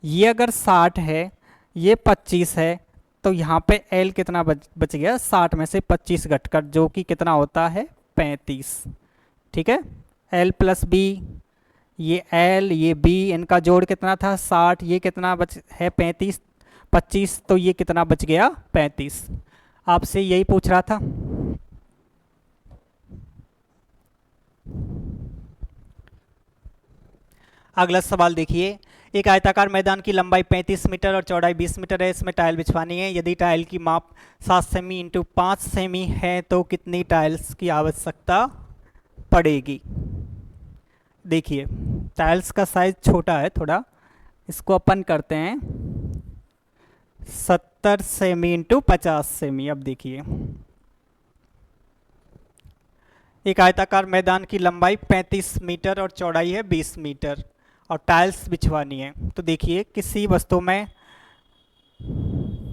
ये अगर 60 है, ये 25 है, तो यहाँ पे l कितना बच गया? 60 में से 25 घटकर, जो कि कितना होता है? 35। ठीक है, l + b, ये l ये b, इनका जोड़ कितना था? 60। ये कितना बच है? 35। 25, तो ये कितना बच गया? 35। आपसे यही पूछ रहा था। अगला सवाल देखिए। एक आयताकार मैदान की लंबाई 35 मीटर और चौड़ाई 20 मीटर है। इसमें टाइल बिछवानी है। यदि टाइल की माप 7 सेमी × 5 सेमी है तो कितनी टाइल्स की आवश्यकता पड़ेगी? देखिए, टाइल्स का साइज छोटा है थोड़ा, इसको अपन करते हैं 70 सेमी × 50 सेमी। अब देखिए, एक आयताकार मैदान की लंबाई 35 मीटर और चौड़ाई है 20 मीटर और टाइल्स बिछवानी है। तो देखिए, किसी वस्तु में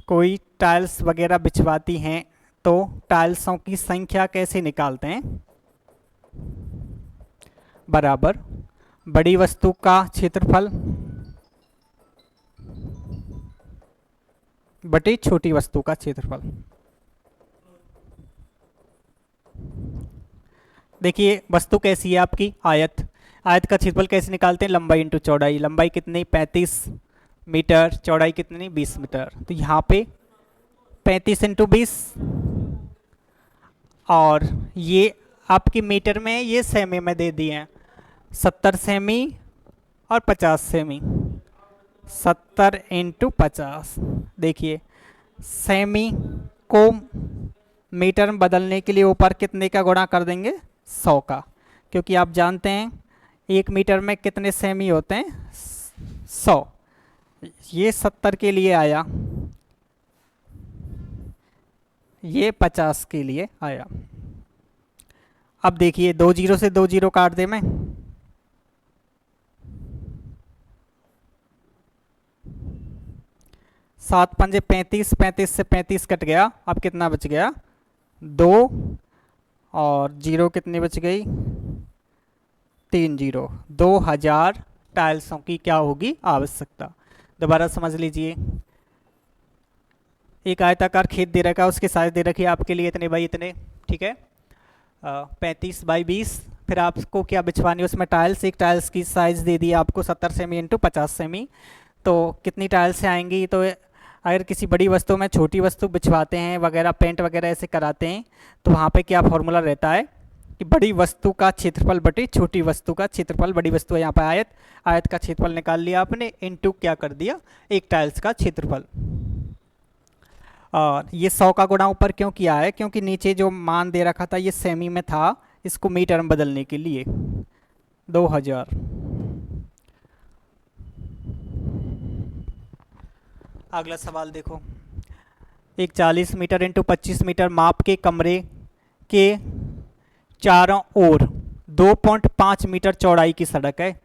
कोई टाइल्स वगैरह बिछवाती हैं तो टाइल्सों की संख्या कैसे निकालते हैं? बराबर बड़ी वस्तु का क्षेत्रफल बटे छोटी वस्तु का क्षेत्रफल। देखिए, वस्तु कैसी है आपकी? आयत। आयत का क्षेत्रफल कैसे निकालते हैं? लंबाई × चौड़ाई। लंबाई कितनी? 35 मीटर। चौड़ाई कितनी? 20 मीटर। तो यहाँ पे 35 × 20, और ये आपकी मीटर में, ये सेमी में दे दिए हैं। 70 सेमी और 50 सेमी। 70 × 50। देखिए, सेमी को मीटर में बदलने के लिए ऊपर कितने का गुणा कर देंगे? 100 का, क्योंकि आप जानते हैं 1 मीटर में कितने सेमी होते हैं? 100। ये 70 के लिए आया, ये 50 के लिए आया। अब देखिए, 2 0 से 2 0 काट दे मैं, 7 × 5 = 35, 35 से 35 कट गया। अब कितना बच गया? 2, और 0 कितनी बच गई? 3 0। 2000 टाइल्सों की क्या होगी? आवश्यकता। दोबारा समझ लीजिए, एक आयताकार खेत दे रखा है, उसके साइज दे रखी है आपके लिए इतने बाई इतने। ठीक है, 35 × 20। फिर आपको क्या बिछवानी है उसमें? टाइल्स। एक टाइल्स की साइज दे दी आपको 70 सेमी × 50 सेमी। तो कितनी टाइल्स आएंगी? तो अगर किसी बड़ी वस्तु में छोटी वस्तु बिछवाते हैं वगैरह, पेंट वगैरह ऐसे कराते हैं, तो वहाँ पे क्या फॉर्मूला रहता है कि बड़ी वस्तु का क्षेत्रफल बटे छोटी वस्तु का क्षेत्रफल। बड़ी वस्तु है यहाँ पे आयत, आयत का क्षेत्रफल निकाल लिया आपने, इनटू क्या कर दिया? एक टाइल्स का क्षेत्रफल। और ये 100 का गुणा ऊपर क्यों किया है? क्योंकि नीचे जो मान दे रखा था ये सेमी में था, इसको मीटर में बदलने के लिए। 2000। अगला सवाल देखो, एक 40 मीटर इंटू 25 मीटर माप के कमरे के चारों ओर 2.5 मीटर चौड़ाई की सड़क है।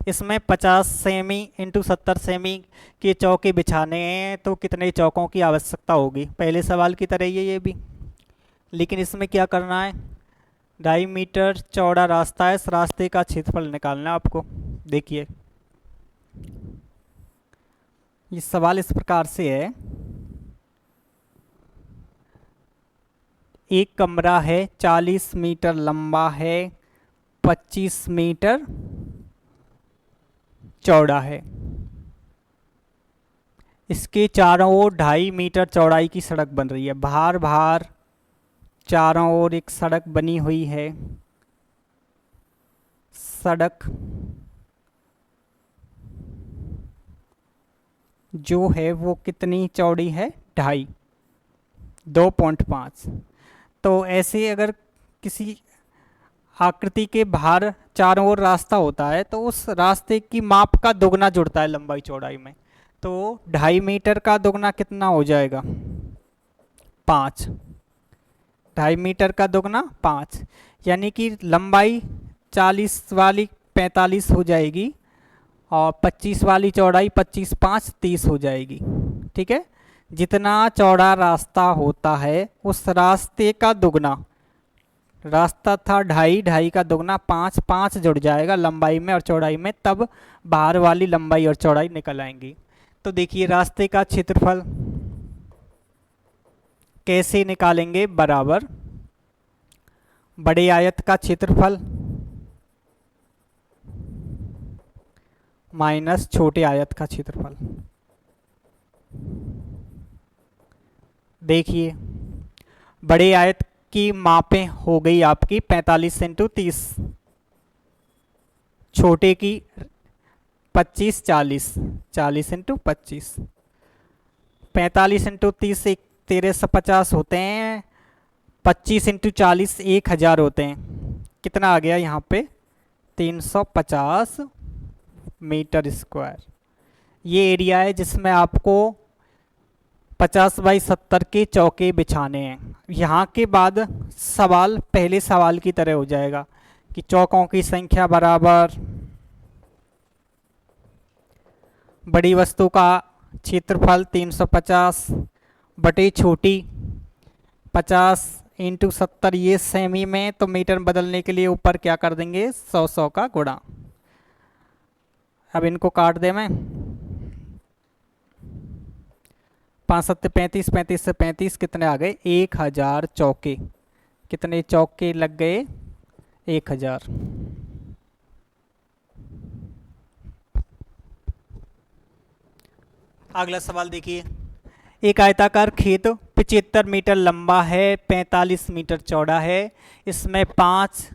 इसमें 50 सेमी इंटू 70 सेमी के चौके बिछाने हैं, तो कितने चौकों की आवश्यकता होगी? पहले सवाल की तरह ही है ये भी, लेकिन इसमें क्या करना है, 2.5 मीटर चौड़ा रास्ता है, इस रास्ते का क्षेत्रफल निकालना है आपको। देखिए ये सवाल इस प्रकार से है, एक कमरा है 40 मीटर लंबा है, 25 मीटर चौड़ा है, इसके चारों ओर 2.5 मीटर चौड़ाई की सड़क बन रही है। बाहर बाहर चारों ओर एक सड़क बनी हुई है। सड़क जो है वो कितनी चौड़ी है? 2.5, 2.5। तो ऐसे अगर किसी आकृति के बाहर चारों ओर रास्ता होता है तो उस रास्ते की माप का दुगना जुड़ता है लंबाई चौड़ाई में। तो 2.5 मीटर का दुगना कितना हो जाएगा? 5। 2.5 मीटर का दुगना 5, यानी कि लंबाई 40 वाली 45 हो जाएगी और 25 वाली चौड़ाई 25 5 30 हो जाएगी। ठीक है, जितना चौड़ा रास्ता होता है उस रास्ते का दुगना, रास्ता था 2.5, 2.5 का दुगना 5, 5 जुड़ जाएगा लंबाई में और चौड़ाई में, तब बाहर वाली लंबाई और चौड़ाई निकल आएंगी। तो देखिए रास्ते का क्षेत्रफल कैसे निकालेंगे? बराबर बड़े आयत का क्षेत्रफल माइनस छोटे आयत का क्षेत्रफल। देखिए बड़े आयत की मापें हो गई आपकी 45 इंटू 30, छोटे की 25 40, 40 इंटू 25, 45 इंटू 30 1350 होते हैं, 25 इंटू 40 1000 होते हैं। कितना आ गया यहाँ पे? 350 मीटर स्क्वायर। ये एरिया है जिसमें आपको 50 बाई 70 के चौके बिछाने हैं। यहाँ के बाद सवाल पहले सवाल की तरह हो जाएगा कि चौकों की संख्या बराबर बड़ी वस्तु का क्षेत्रफल 350 बटे छोटी 50 इंटू 70, ये सेमी में, तो मीटर बदलने के लिए ऊपर क्या कर देंगे? 100 100 का गुणा। अब इनको काट दे मैं, 5 7 35, 35 से 35 कितने आ गए? 1000 चौके। कितने चौके लग गए? 1000। अगला सवाल देखिए, एक आयताकार खेत 75 मीटर लंबा है, 45 मीटर चौड़ा है, इसमें 5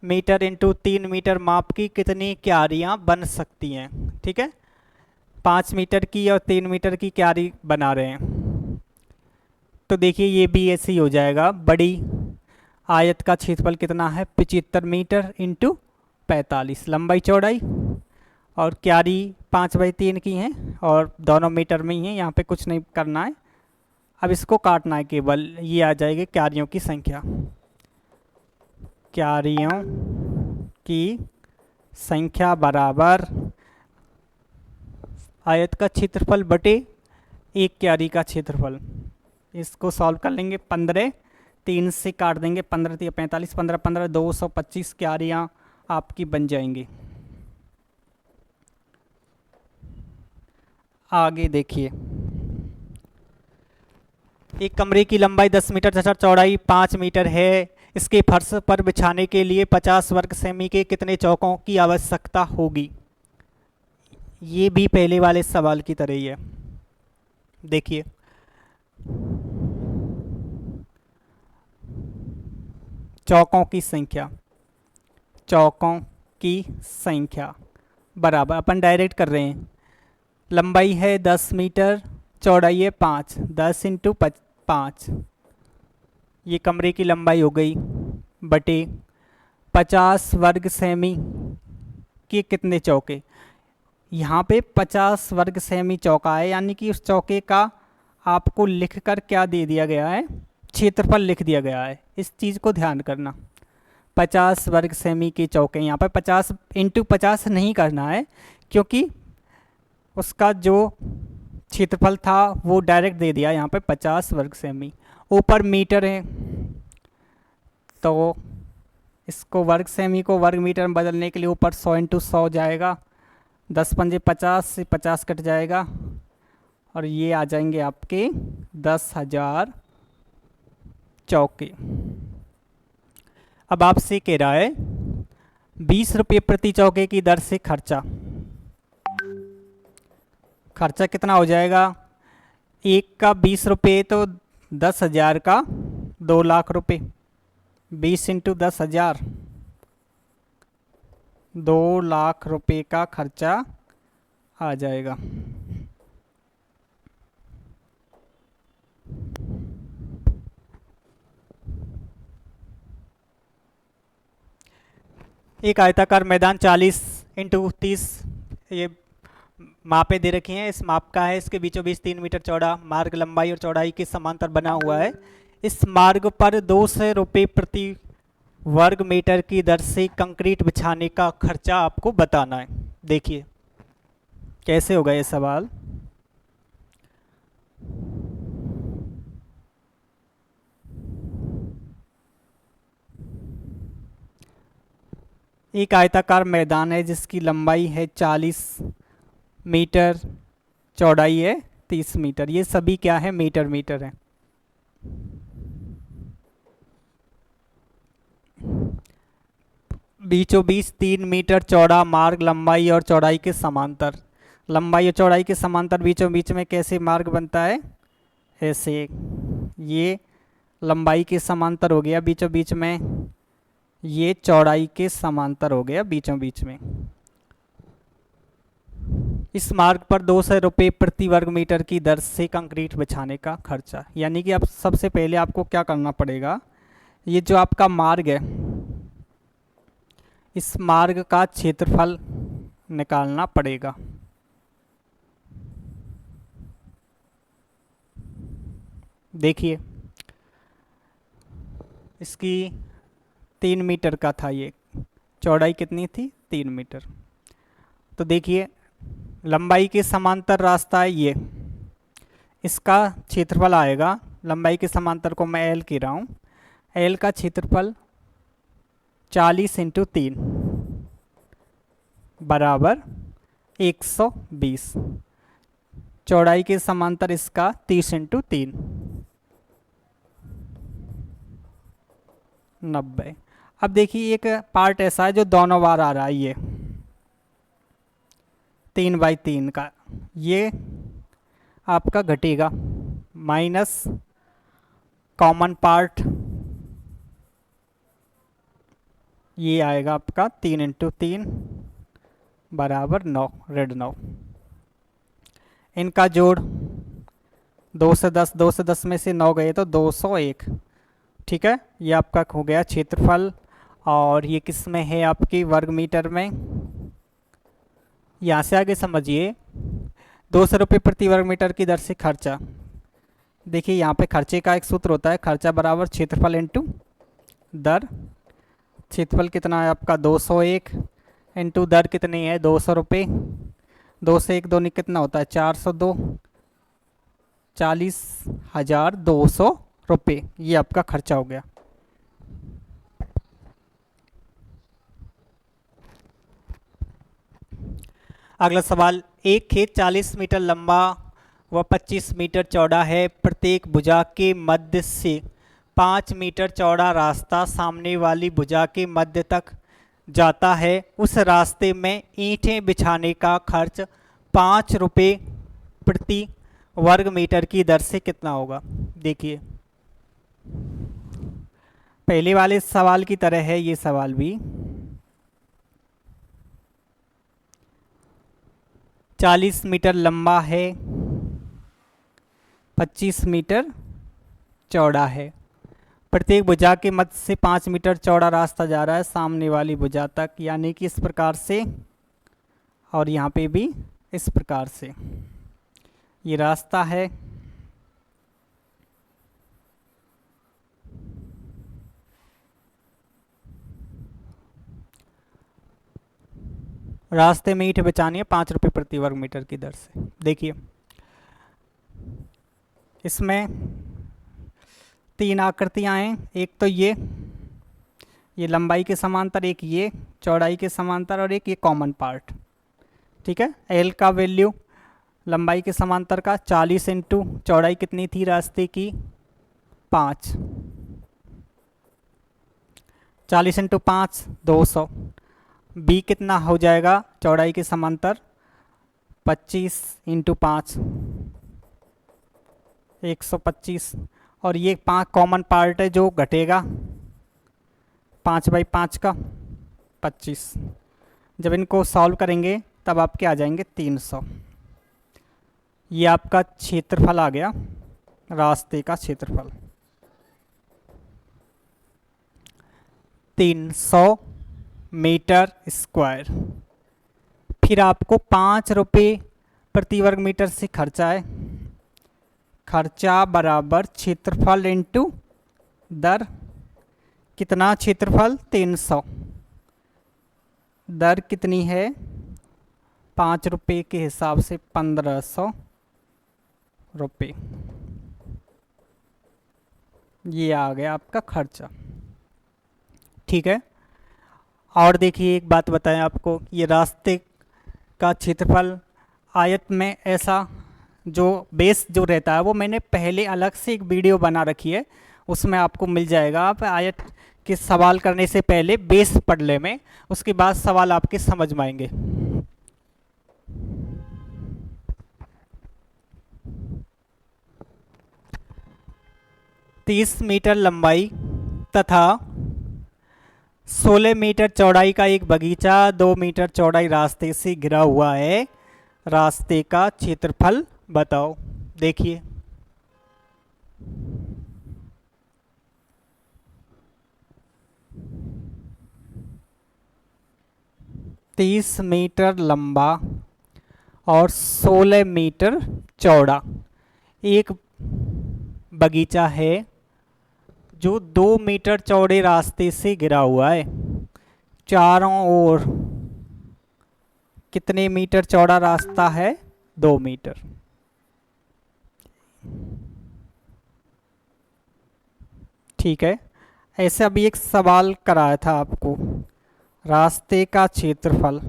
मीटर इंटू 3 मीटर माप की कितनी क्यारियां बन सकती हैं? ठीक है, 5 मीटर की और 3 मीटर की क्यारी बना रहे हैं। तो देखिए ये भी ऐसे ही हो जाएगा, बड़ी आयत का क्षेत्रफल कितना है? 75 मीटर इंटू 45 लंबाई चौड़ाई, और क्यारी 5 बाई 3 की हैं और दोनों मीटर में ही हैं, यहाँ पे कुछ नहीं करना है। अब इसको काटना है केवल, ये आ जाएगी क्यारियों की संख्या। क्यारियों की संख्या बराबर आयत का क्षेत्रफल बटे एक क्यारी का क्षेत्रफल। इसको सॉल्व कर लेंगे, 15 3 से काट देंगे, 15 या 45, 15 15 225 क्यारियाँ आपकी बन जाएंगी। आगे देखिए, एक कमरे की लंबाई 10 मीटर तथा चौड़ाई 5 मीटर है, इसके फर्श पर बिछाने के लिए 50 वर्ग सेमी के कितने चौकों की आवश्यकता होगी? ये भी पहले वाले सवाल की तरह ही है। देखिए चौकों की संख्या, चौकों की संख्या बराबर, अपन डायरेक्ट कर रहे हैं, लंबाई है 10 मीटर, चौड़ाई है 5, 10 इंटू 5, ये कमरे की लंबाई हो गई, बटे 50 वर्ग सेमी देखिए कितने चौके, यहाँ पे 50 वर्ग सेमी चौका है, यानी कि उस चौके का आपको लिखकर क्या दे दिया गया है, क्षेत्रफल लिख दिया गया है। इस चीज़ को ध्यान करना, 50 वर्ग सेमी के चौके, यहाँ पर 50 इंटू 50 नहीं करना है, क्योंकि उसका जो क्षेत्रफल था वो डायरेक्ट दे दिया यहाँ पे 50 वर्ग सेमी। ऊपर मीटर है तो इसको वर्ग सेमी को वर्ग मीटर में बदलने के लिए ऊपर 100 इंटू 100 जाएगा, 10 पंजे 50 से 50 कट जाएगा और ये आ जाएंगे आपके 10,000 चौके। अब आपसे कह रहा है 20 रुपये प्रति चौके की दर से खर्चा कितना हो जाएगा, एक का 20 रुपये तो 10,000 का 2 लाख रुपये, 20 इंटू 10,000 2 लाख रुपये का खर्चा आ जाएगा। एक आयताकार मैदान 40 इंटू 30 ये मापें दे रखी हैं, इस माप का है, इसके बीचों बीच 3 मीटर चौड़ा मार्ग लंबाई और चौड़ाई के समांतर बना हुआ है। इस मार्ग पर 200 रुपये प्रति वर्ग मीटर की दर से कंक्रीट बिछाने का खर्चा आपको बताना है। देखिए कैसे होगा ये सवाल। एक आयताकार मैदान है जिसकी लंबाई है 40 मीटर, चौड़ाई है 30 मीटर, ये सभी क्या है, मीटर मीटर है। बीचों बीच 3 मीटर चौड़ा मार्ग लंबाई और चौड़ाई के समांतर, लंबाई और चौड़ाई के समांतर बीचों बीच में कैसे मार्ग बनता है, ऐसे, ये लंबाई के समांतर हो गया बीचों बीच में, ये चौड़ाई के समांतर हो गया बीचों बीच में। इस मार्ग पर 200 रुपये प्रति वर्ग मीटर की दर से कंक्रीट बिछाने का खर्चा, यानी कि अब सबसे पहले आपको क्या करना पड़ेगा, ये जो आपका मार्ग है इस मार्ग का क्षेत्रफल निकालना पड़ेगा। देखिए इसकी 3 मीटर का था, ये चौड़ाई कितनी थी, 3 मीटर। तो देखिए लंबाई के समांतर रास्ता है ये, इसका क्षेत्रफल आएगा, लंबाई के समांतर को मैं एल कह रहा हूँ, एल का क्षेत्रफल 40 इंटू 3 बराबर 120, चौड़ाई के समांतर इसका 30 इंटू 3 90। अब देखिए एक पार्ट ऐसा है जो दोनों बार आ रहा है, ये 3/3 का, ये आपका घटेगा, माइनस कॉमन पार्ट ये आएगा आपका 3 इंटू 3 बराबर 9, रेड 9। इनका जोड़ 2 से 10, 2 से 10 में से 9 गए तो 201, ठीक है, ये आपका हो गया क्षेत्रफल। और ये किस में है, आपकी वर्ग मीटर में। यहाँ से आगे समझिए 200 रुपये प्रति वर्ग मीटर की दर से खर्चा। देखिए यहाँ पे खर्चे का एक सूत्र होता है, खर्चा बराबर क्षेत्रफल इंटू दर। क्षेत्रफल कितना है आपका 201 इंटू दर कितनी है 200 रुपये, 2 से 1 2 कितना होता है 402, 40,200 रुपये, ये आपका खर्चा हो गया। अगला सवाल, एक खेत 40 मीटर लंबा व 25 मीटर चौड़ा है, प्रत्येक भुजा के मध्य से 5 मीटर चौड़ा रास्ता सामने वाली भुजा के मध्य तक जाता है, उस रास्ते में ईंटें बिछाने का खर्च 5 रुपये प्रति वर्ग मीटर की दर से कितना होगा। देखिए पहले वाले सवाल की तरह है ये सवाल भी, 40 मीटर लंबा है, 25 मीटर चौड़ा है, प्रत्येक भुजा के मध्य से 5 मीटर चौड़ा रास्ता जा रहा है सामने वाली भुजा तक, यानी कि इस प्रकार से और यहाँ पे भी इस प्रकार से ये रास्ता है। रास्ते में ईंट बिछानी है 5 रुपये प्रति वर्ग मीटर की दर से। देखिए इसमें 3 आकृतियां हैं, एक तो ये लंबाई के समांतर, एक ये चौड़ाई के समांतर और एक ये कॉमन पार्ट। ठीक है, एल का वैल्यू लंबाई के समांतर का 40 इंटू चौड़ाई कितनी थी रास्ते की 5, 40 इंटू 5 200। बी कितना हो जाएगा चौड़ाई के समांतर 25 इंटू 5 125। और ये 5 कॉमन पार्ट है जो घटेगा 5/5 का 25। जब इनको सॉल्व करेंगे तब आपके आ जाएंगे 300। ये आपका क्षेत्रफल आ गया, रास्ते का क्षेत्रफल 300 मीटर स्क्वायर। फिर आपको 5 रुपये प्रति वर्ग मीटर से खर्चा है। खर्चा बराबर क्षेत्रफल इंटू दर। कितना क्षेत्रफल 300, दर कितनी है 5 रुपये के हिसाब से 1500 रुपये। ये आ गया आपका खर्चा। ठीक है, और देखिए एक बात बताएं आपको, ये रास्ते का क्षेत्रफल आयत में ऐसा जो बेस जो रहता है वो मैंने पहले अलग से एक वीडियो बना रखी है, उसमें आपको मिल जाएगा। आप आयत के सवाल करने से पहले बेस पढ़ ले में, उसके बाद सवाल आपके समझ में आएंगे। तीस मीटर लंबाई तथा 16 मीटर चौड़ाई का एक बगीचा 2 मीटर चौड़ाई रास्ते से घिरा हुआ है। रास्ते का क्षेत्रफल बताओ। देखिए तीस मीटर लंबा और 16 मीटर चौड़ा एक बगीचा है जो 2 मीटर चौड़े रास्ते से घिरा हुआ है। चारों ओर कितने मीटर चौड़ा रास्ता है 2 मीटर। ठीक है, ऐसे अभी एक सवाल कराया था आपको, रास्ते का क्षेत्रफल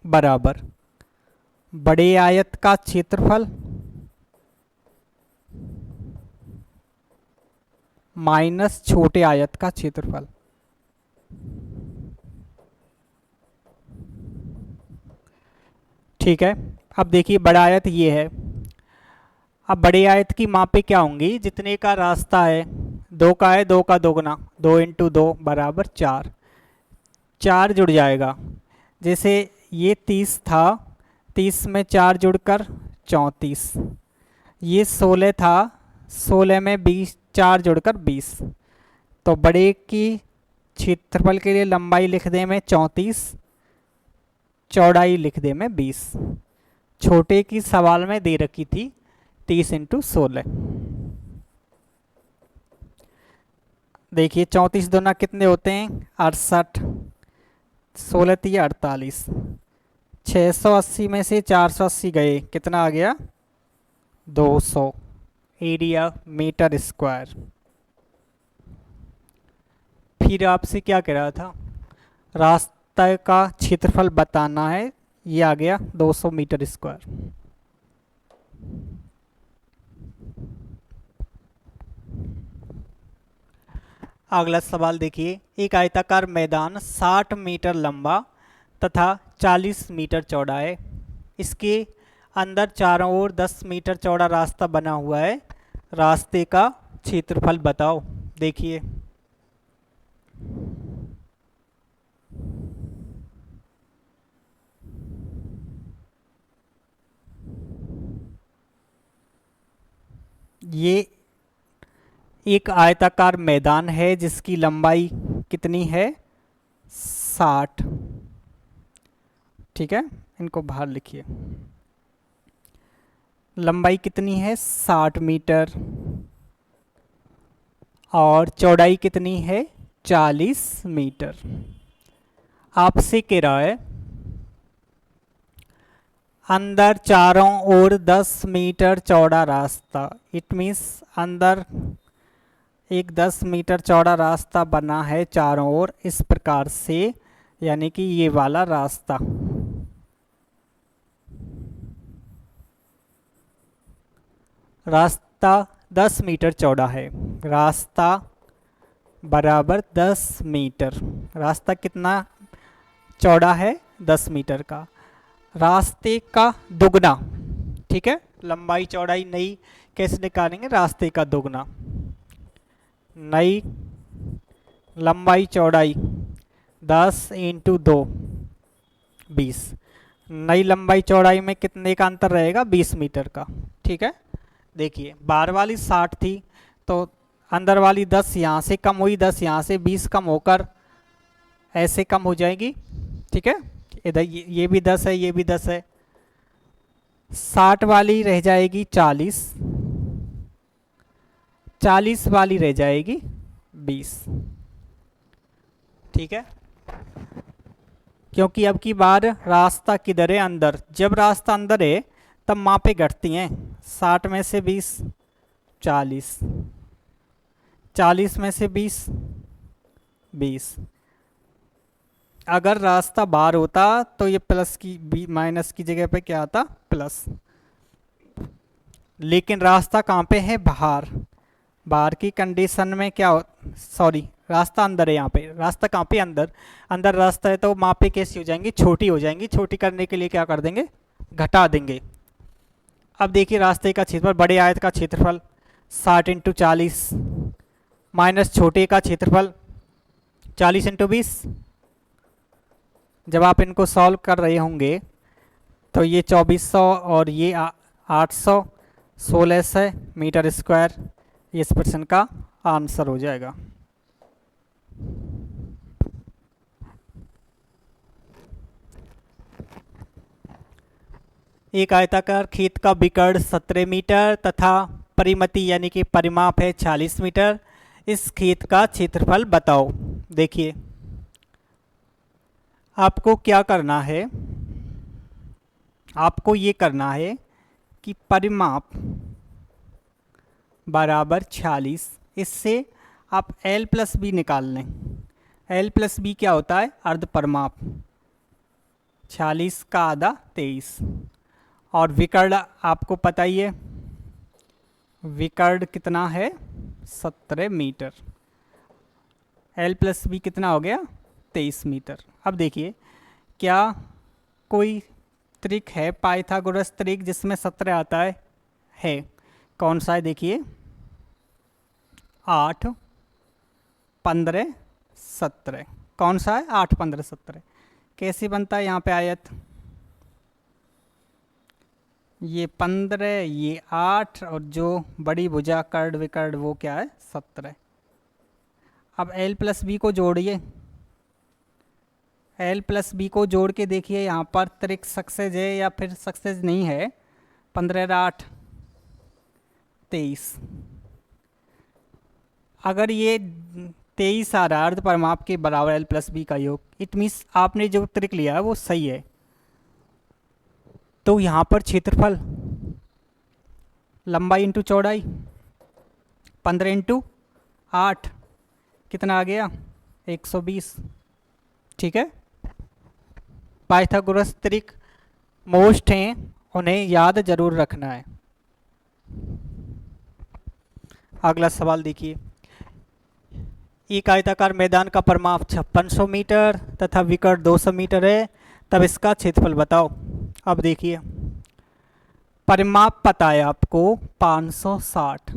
बराबर बड़े आयत का क्षेत्रफल माइनस छोटे आयत का क्षेत्रफल। ठीक है, अब देखिए बड़ा आयत ये है। अब बड़े आयत की मापें क्या होंगी, जितने का रास्ता है 2 का है 2 का दोगुना, 2 इंटू 2 बराबर 4, 4 जुड़ जाएगा। जैसे ये 30 था, 30 में 4 जुड़कर 34। ये 16 था, 16 में 20 4 जुड़कर 20। तो बड़े की क्षेत्रफल के लिए लंबाई लिख दे में 34, चौड़ाई लिख दे में 20। छोटे की सवाल में दे रखी थी 30 इंटू 16। देखिए 34 दूना कितने होते हैं 68, 16 थी 48। 680 में से 480 गए, कितना आ गया 200 एरिया मीटर स्क्वायर। फिर आपसे क्या कह रहा था, रास्ता का क्षेत्रफल बताना है, ये आ गया 200 मीटर स्क्वायर। अगला सवाल देखिए, एक आयताकार मैदान 60 मीटर लंबा तथा 40 मीटर चौड़ा है। इसके अंदर चारों ओर 10 मीटर चौड़ा रास्ता बना हुआ है। रास्ते का क्षेत्रफल बताओ। देखिए ये एक आयताकार मैदान है जिसकी लंबाई कितनी है 60। ठीक है, इनको बाहर लिखिए। लंबाई कितनी है 60 मीटर और चौड़ाई कितनी है 40 मीटर। आपसे कह रहा है अंदर चारों ओर 10 मीटर चौड़ा रास्ता। इट मीन्स अंदर एक 10 मीटर चौड़ा रास्ता बना है चारों ओर इस प्रकार से, यानी कि ये वाला रास्ता। रास्ता 10 मीटर चौड़ा है, रास्ता बराबर 10 मीटर। रास्ता कितना चौड़ा है 10 मीटर का, रास्ते का दुगना। ठीक है, लंबाई चौड़ाई नई कैसे निकालेंगे, रास्ते का दुगना। नई लंबाई चौड़ाई 10 इंटू 2 20। नई लंबाई चौड़ाई में कितने का अंतर रहेगा 20 मीटर का। ठीक है, देखिए बाहर वाली 60 थी तो अंदर वाली 10 यहाँ से कम हुई, 10 यहाँ से, 20 कम होकर ऐसे कम हो जाएगी। ठीक है, इधर ये भी 10 है, ये भी 10 है, 60 वाली रह जाएगी 40, 40 वाली रह जाएगी 20। ठीक है, क्योंकि अब की बार रास्ता किधर है, अंदर। जब रास्ता अंदर है तब मापें घटती हैं। 60 में से 20 40, 40 में से 20 20। अगर रास्ता बाहर होता तो ये प्लस की माइनस की जगह पे क्या आता प्लस। लेकिन रास्ता कहाँ पे है बाहर। बाहर की कंडीशन में क्या सॉरी रास्ता अंदर है, यहाँ पे रास्ता कहाँ पे अंदर। अंदर रास्ता है तो मापें कैसी हो जाएंगी, छोटी हो जाएंगी। छोटी करने के लिए क्या कर देंगे, घटा देंगे। अब देखिए रास्ते का क्षेत्रफल, बड़े आयत का क्षेत्रफल 60 इंटू 40 माइनस छोटे का क्षेत्रफल 40 इंटू 20। जब आप इनको सॉल्व कर रहे होंगे तो ये 2400 और ये 800 1600 मीटर स्क्वायर, ये इस प्रश्न का आंसर हो जाएगा। एक आयताकार खेत का विकर्ण 17 मीटर तथा परिमिति यानी कि परिमाप है 40 मीटर। इस खेत का क्षेत्रफल बताओ। देखिए आपको क्या करना है, आपको ये करना है कि परिमाप बराबर 46, इससे आप L प्लस बी निकाल लें। L प्लस बी क्या होता है, अर्ध परिमाप। 40 का आधा 23 और विकर्ण आपको पता ही है, विकर्ण कितना है 17 मीटर। L प्लस बी कितना हो गया 23 मीटर। अब देखिए क्या कोई त्रिक है पाइथागोरस त्रिक जिसमें 17 आता है कौन सा है, देखिए 8 15 17। कौन सा है 8 15 17। कैसे बनता है यहाँ पे आयत, ये 15 ये 8 और जो बड़ी भुजा कर्ण विकर्ण वो क्या है 17। अब L प्लस बी को जोड़िए, L प्लस बी को जोड़ के देखिए यहाँ पर त्रिक सक्सेस है या फिर सक्सेस नहीं है। 15 8 23। अगर ये 23 आ रहा है अर्ध परिमाप के बराबर L प्लस बी का योग, इट मीन्स आपने जो त्रिक लिया है वो सही है। तो यहाँ पर क्षेत्रफल लंबाई इंटू चौड़ाई 15 इंटू 8 कितना आ गया 120। ठीक है, पाइथागोरस त्रिक मोस्ट हैं, उन्हें याद जरूर रखना है। अगला सवाल देखिए, एक आयताकार मैदान का परिमाप 5600 मीटर तथा विकर्ण 200 मीटर है, तब इसका क्षेत्रफल बताओ। अब देखिए परिमाप पता है आपको 560,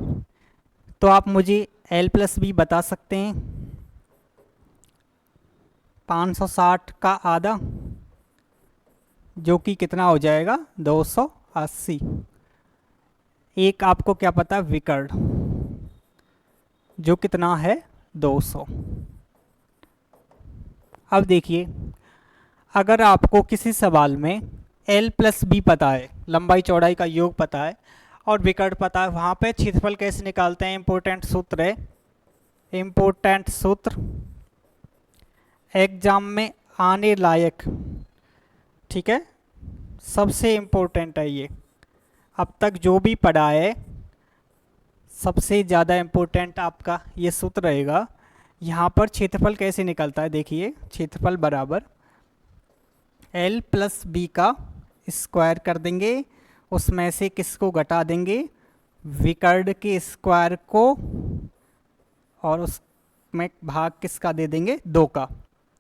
तो आप मुझे L प्लस बी बता सकते हैं। 560 का आधा जो कि कितना हो जाएगा 280। एक आपको क्या पता विकर्ण जो कितना है 200। अब देखिए अगर आपको किसी सवाल में L प्लस बी पता है, लंबाई चौड़ाई का योग पता है और विकर्ण पता है, वहाँ पे क्षेत्रफल कैसे निकालते हैं? इम्पोर्टेंट सूत्र है, इम्पोर्टेंट सूत्र एग्जाम में आने लायक, ठीक है, सबसे इम्पोर्टेंट है ये। अब तक जो भी पढ़ा है सबसे ज़्यादा इम्पोर्टेंट आपका ये सूत्र रहेगा। यहाँ पर क्षेत्रफल कैसे निकलता है देखिए, क्षेत्रफल बराबर L प्लस बी का स्क्वायर कर देंगे, उसमें से किसको घटा देंगे? विकर्ण के स्क्वायर को, और उसमें भाग किसका दे देंगे? 2 का।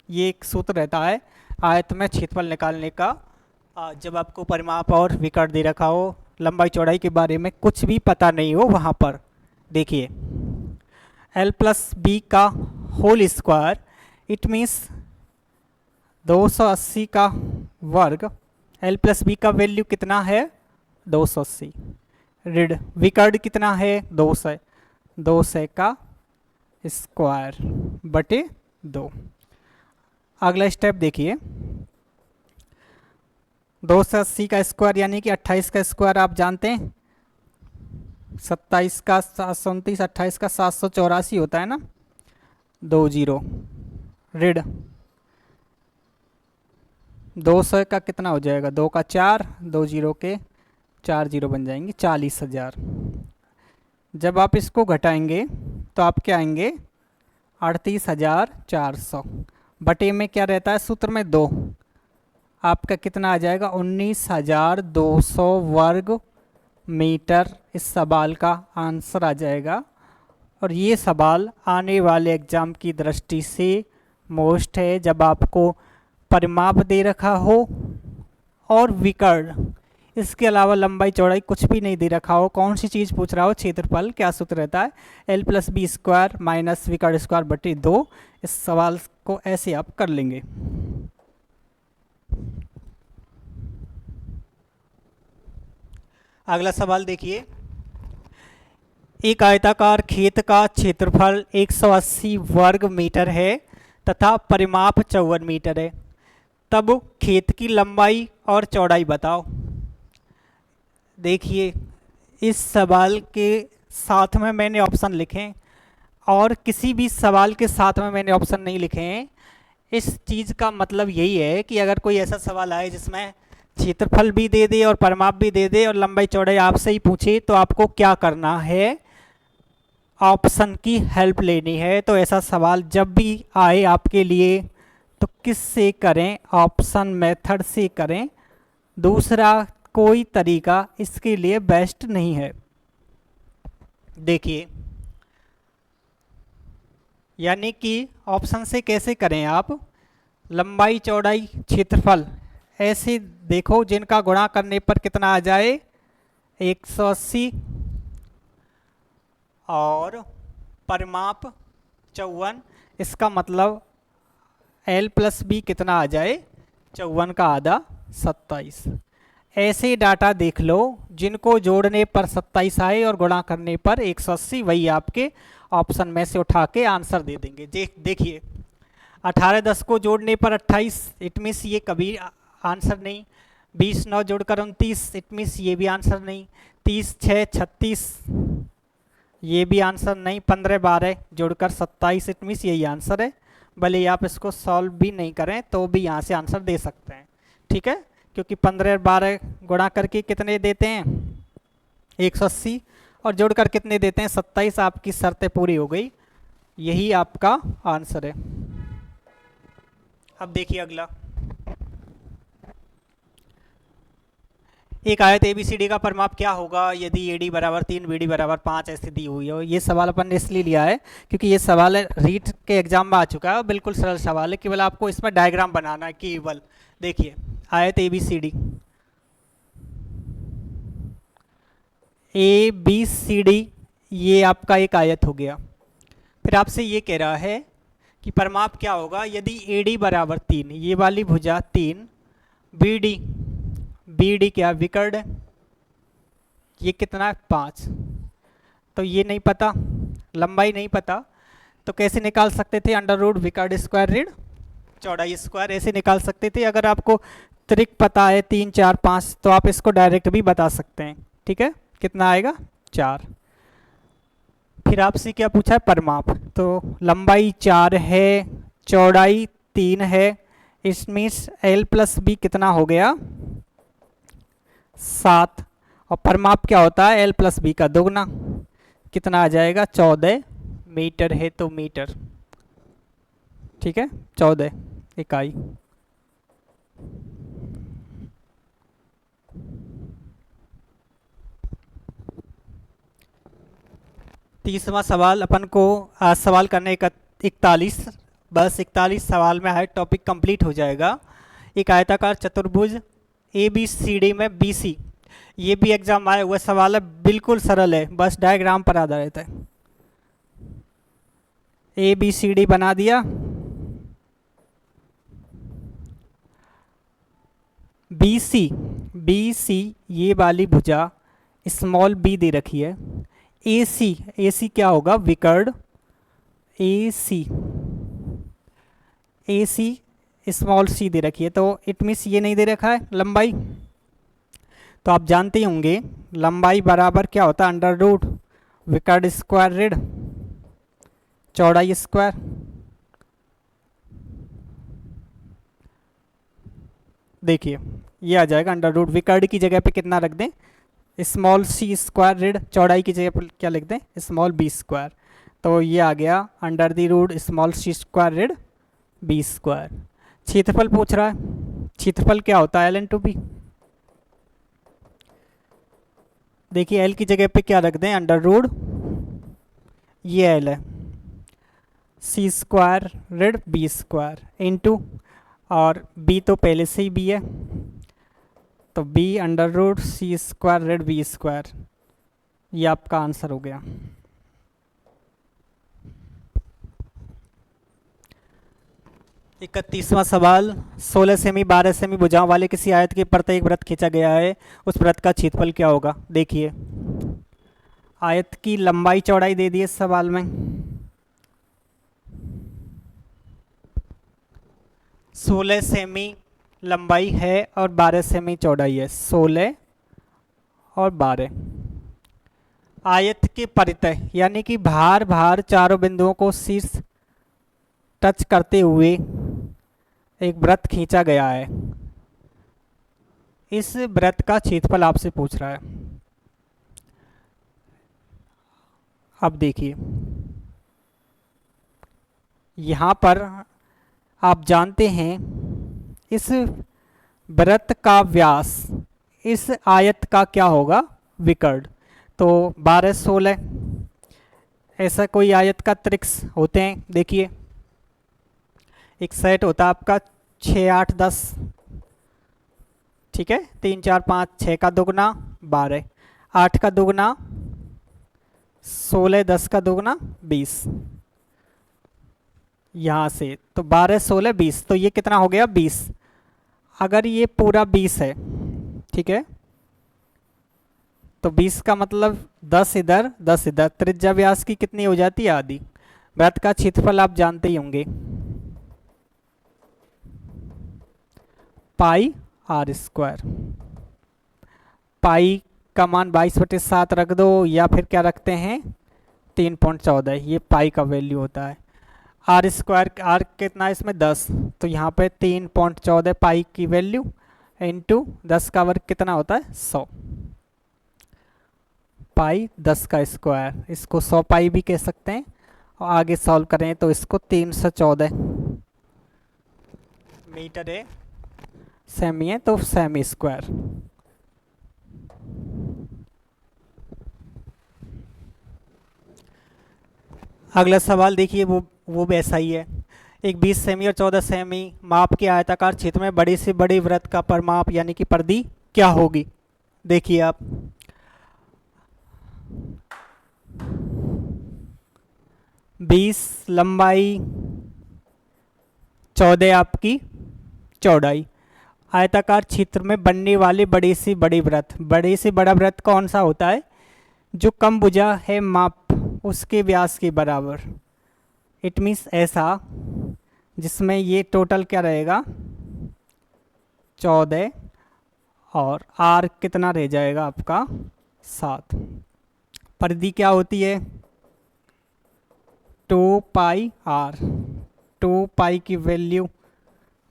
ये एक सूत्र रहता है आयत में क्षेत्रफल निकालने का। जब आपको परिमाप और विकर्ण दे रखा हो, लंबाई चौड़ाई के बारे में कुछ भी पता नहीं हो, वहाँ पर देखिए L प्लस बी का होल स्क्वायर, इट मीन्स 280 का वर्ग। L प्लस बी का वैल्यू कितना है? 280। ऋण विकर्ण कितना है? 200। 200 का स्क्वायर बटे 2। अगला स्टेप देखिए, 280 का स्क्वायर यानी कि 28 का स्क्वायर आप जानते हैं, 27 का 729, 28 का 784 होता है ना, 2 0। ऋण 200 का कितना हो जाएगा? 2 का 4, 2 0 के 4 0 बन जाएंगे, 40,000। जब आप इसको घटाएंगे तो आपके आएंगे 38,400। बटे में क्या रहता है सूत्र में? 2। आपका कितना आ जाएगा? 19,200 वर्ग मीटर इस सवाल का आंसर आ जाएगा। और ये सवाल आने वाले एग्ज़ाम की दृष्टि से मोस्ट है, जब आपको परिमाप दे रखा हो और विकर्ण, इसके अलावा लंबाई चौड़ाई कुछ भी नहीं दे रखा हो, कौन सी चीज़ पूछ रहा हो? क्षेत्रफल। क्या सूत्र रहता है? L plus B square minus विकर्ण स्क्वायर बटे 2। इस सवाल को ऐसे आप कर लेंगे। अगला सवाल देखिए, एक आयताकार खेत का क्षेत्रफल 180 वर्ग मीटर है तथा परिमाप 54 मीटर है, तब खेत की लंबाई और चौड़ाई बताओ। देखिए, इस सवाल के साथ में मैंने ऑप्शन लिखे हैं और किसी भी सवाल के साथ में मैंने ऑप्शन नहीं लिखे हैं। इस चीज़ का मतलब यही है कि अगर कोई ऐसा सवाल आए जिसमें क्षेत्रफल भी दे दे और परिमाप भी दे दे और लंबाई चौड़ाई आपसे ही पूछे, तो आपको क्या करना है? ऑप्शन की हेल्प लेनी है। तो ऐसा सवाल जब भी आए आपके लिए तो किस से करें? ऑप्शन मेथड से करें। दूसरा कोई तरीका इसके लिए बेस्ट नहीं है। देखिए, यानी कि ऑप्शन से कैसे करें आप? लंबाई चौड़ाई क्षेत्रफल ऐसे देखो जिनका गुणा करने पर कितना आ जाए? 180 और परिमाप 54। इसका मतलब L प्लस बी कितना आ जाए? 54 का आधा 27। ऐसे डाटा देख लो जिनको जोड़ने पर 27 आए और गुणा करने पर 180, वही आपके ऑप्शन में से उठा के आंसर दे देंगे। देखिए, 18 10 को जोड़ने पर 28, इट मीन्स ये कभी आंसर नहीं। 20 9 जोड़कर 29, इट मीन्स ये भी आंसर नहीं। 30 6 36, ये भी आंसर नहीं। 15 12 जोड़कर 27, इट मीन्स यही आंसर है। भले आप इसको सॉल्व भी नहीं करें तो भी यहाँ से आंसर दे सकते हैं, ठीक है, क्योंकि 15 12 गुणा करके कितने देते हैं? 180, और जोड़कर कितने देते हैं? 27। आपकी शर्तें पूरी हो गई, यही आपका आंसर है। अब देखिए अगला, एक आयत ABCD का परिमाप क्या होगा यदि AD बराबर 3 BD बराबर 5 ऐसी दी हुई हो। ये सवाल अपन ने इसलिए लिया है क्योंकि ये सवाल रीट के एग्जाम में आ चुका है, बिल्कुल सरल सवाल है, केवल आपको इसमें डायग्राम बनाना है केवल। देखिए, आयत ABCD ये आपका एक आयत हो गया। फिर आपसे ये कह रहा है कि परिमाप क्या होगा यदि AD बराबर 3, ये वाली भुजा 3, BD क्या विकर्ण है, ये कितना है? 5। तो ये नहीं पता, लंबाई नहीं पता, तो कैसे निकाल सकते थे? अंडर रूट विकर्ण स्क्वायर ऋण चौड़ाई स्क्वायर ऐसे निकाल सकते थे। अगर आपको त्रिक पता है 3 4 5 तो आप इसको डायरेक्ट भी बता सकते हैं। ठीक है, कितना आएगा 4। फिर आपसे क्या पूछा है परिमाप, तो लंबाई 4 है, चौड़ाई 3 है, इस मीन्स एल प्लस बी कितना हो गया 7। और परिमाप क्या होता है एल प्लस बी का दोगुना, कितना आ जाएगा 14 मीटर है तो मीटर। ठीक है, 14 इकाई। तीसवा सवाल अपन को आज सवाल करने का 41, बस 41 सवाल में है, टॉपिक कंप्लीट हो जाएगा। एक आयताकार चतुर्भुज ए बी सी डी में बी सी, ये भी एग्जाम आया हुआ सवाल है, बिल्कुल सरल है, बस डायग्राम पर आधारित है। ए बी सी डी बना दिया, बी सी ये वाली भुजा स्मॉल बी दे रखी है। ए सी क्या होगा विकर्ण, ए सी स्मॉल सी दे रखी है, तो इट मीन्स ये नहीं दे रखा है लंबाई। तो आप जानते ही होंगे लंबाई बराबर क्या होता है अंडर रूट विकर्ण स्क्वायर ऋण चौड़ाई स्क्वायर। देखिए ये आ जाएगा अंडर रूट, विकर्ण की जगह पे कितना रख दें स्मॉल सी स्क्वायर ऋण चौड़ाई की जगह पर क्या लिख दें स्मॉल बी स्क्वायर, तो ये आ गया under the root small C square ऋण बी स्क्वायर। क्षेत्रफल पूछ रहा है, क्षेत्रफल क्या होता है एल इंटू बी। देखिए एल की जगह पे क्या रख दें अंडर रूट, ये एल है सी स्क्वायर ऋण बी स्क्वायर इंटू, और बी तो पहले से ही बी है तो B under root C square ऋण बी स्क्वायर, ये आपका आंसर हो गया। इकतीसवां सवाल 16 सेमी 12 सेमी भुजाओं वाले किसी आयत के प्रत्येक वृत्त खींचा गया है, उस वृत्त का क्षेत्रफल क्या होगा। देखिए आयत की लंबाई चौड़ाई दे दी है इस सवाल में, 16 सेमी लंबाई है और 12 सेमी चौड़ाई है, 16 और 12। आयत के परितः यानी कि भार चारों बिंदुओं को शीर्ष टच करते हुए एक वृत्त खींचा गया है, इस वृत्त का क्षेत्रफल आपसे पूछ रहा है। अब देखिए यहाँ पर आप जानते हैं इस वृत्त का व्यास इस आयत का क्या होगा विकर्ण, तो 12 16 ऐसा कोई आयत का त्रिक्स होते हैं। देखिए एक सेट होता है आपका 6 8 10, ठीक है 3 4 5 6 का दुगना 12, 8 का दुगना 16, 10 का दुगना 20, यहाँ से तो 12 16 20, तो ये कितना हो गया 20। अगर ये पूरा 20 है ठीक है, तो 20 का मतलब 10 इधर 10 इधर, त्रिज्या व्यास की कितनी हो जाती है आधी। वृत्त का क्षेत्रफल आप जानते ही होंगे पाई आर स्क्वायर, पाई का मान 22/7 रख दो या फिर क्या रखते हैं 3.14, ये पाई का वैल्यू होता है। आर स्क्वायर आर कितना है इसमें 10, तो यहाँ पे 3.14 पाई की वैल्यू इंटू 10 का वर्ग कितना होता है 100, पाई 10 का स्क्वायर, इसको 100 पाई भी कह सकते हैं। और आगे सॉल्व करें तो इसको 314 मीटर है, सेमी है तो सेमी स्क्वायर। अगला सवाल देखिए वो भी ऐसा ही है। एक 20 सेमी और 14 सेमी माप के आयताकार क्षेत्र में बड़ी से बड़ी वृत्त का परिमाप यानी कि परिधि क्या होगी। देखिए आप 20 लंबाई 14 आपकी चौड़ाई, आयताकार क्षेत्र में बनने वाले बड़े से बड़े वृत्त, बड़े से बड़ा वृत्त कौन सा होता है जो कम भुजा है माप उसके व्यास के बराबर। इट मीन्स ऐसा जिसमें ये टोटल क्या रहेगा 14 और आर कितना रह जाएगा आपका 7। परिधि क्या होती है 2 पाई आर। 2 पाई की वैल्यू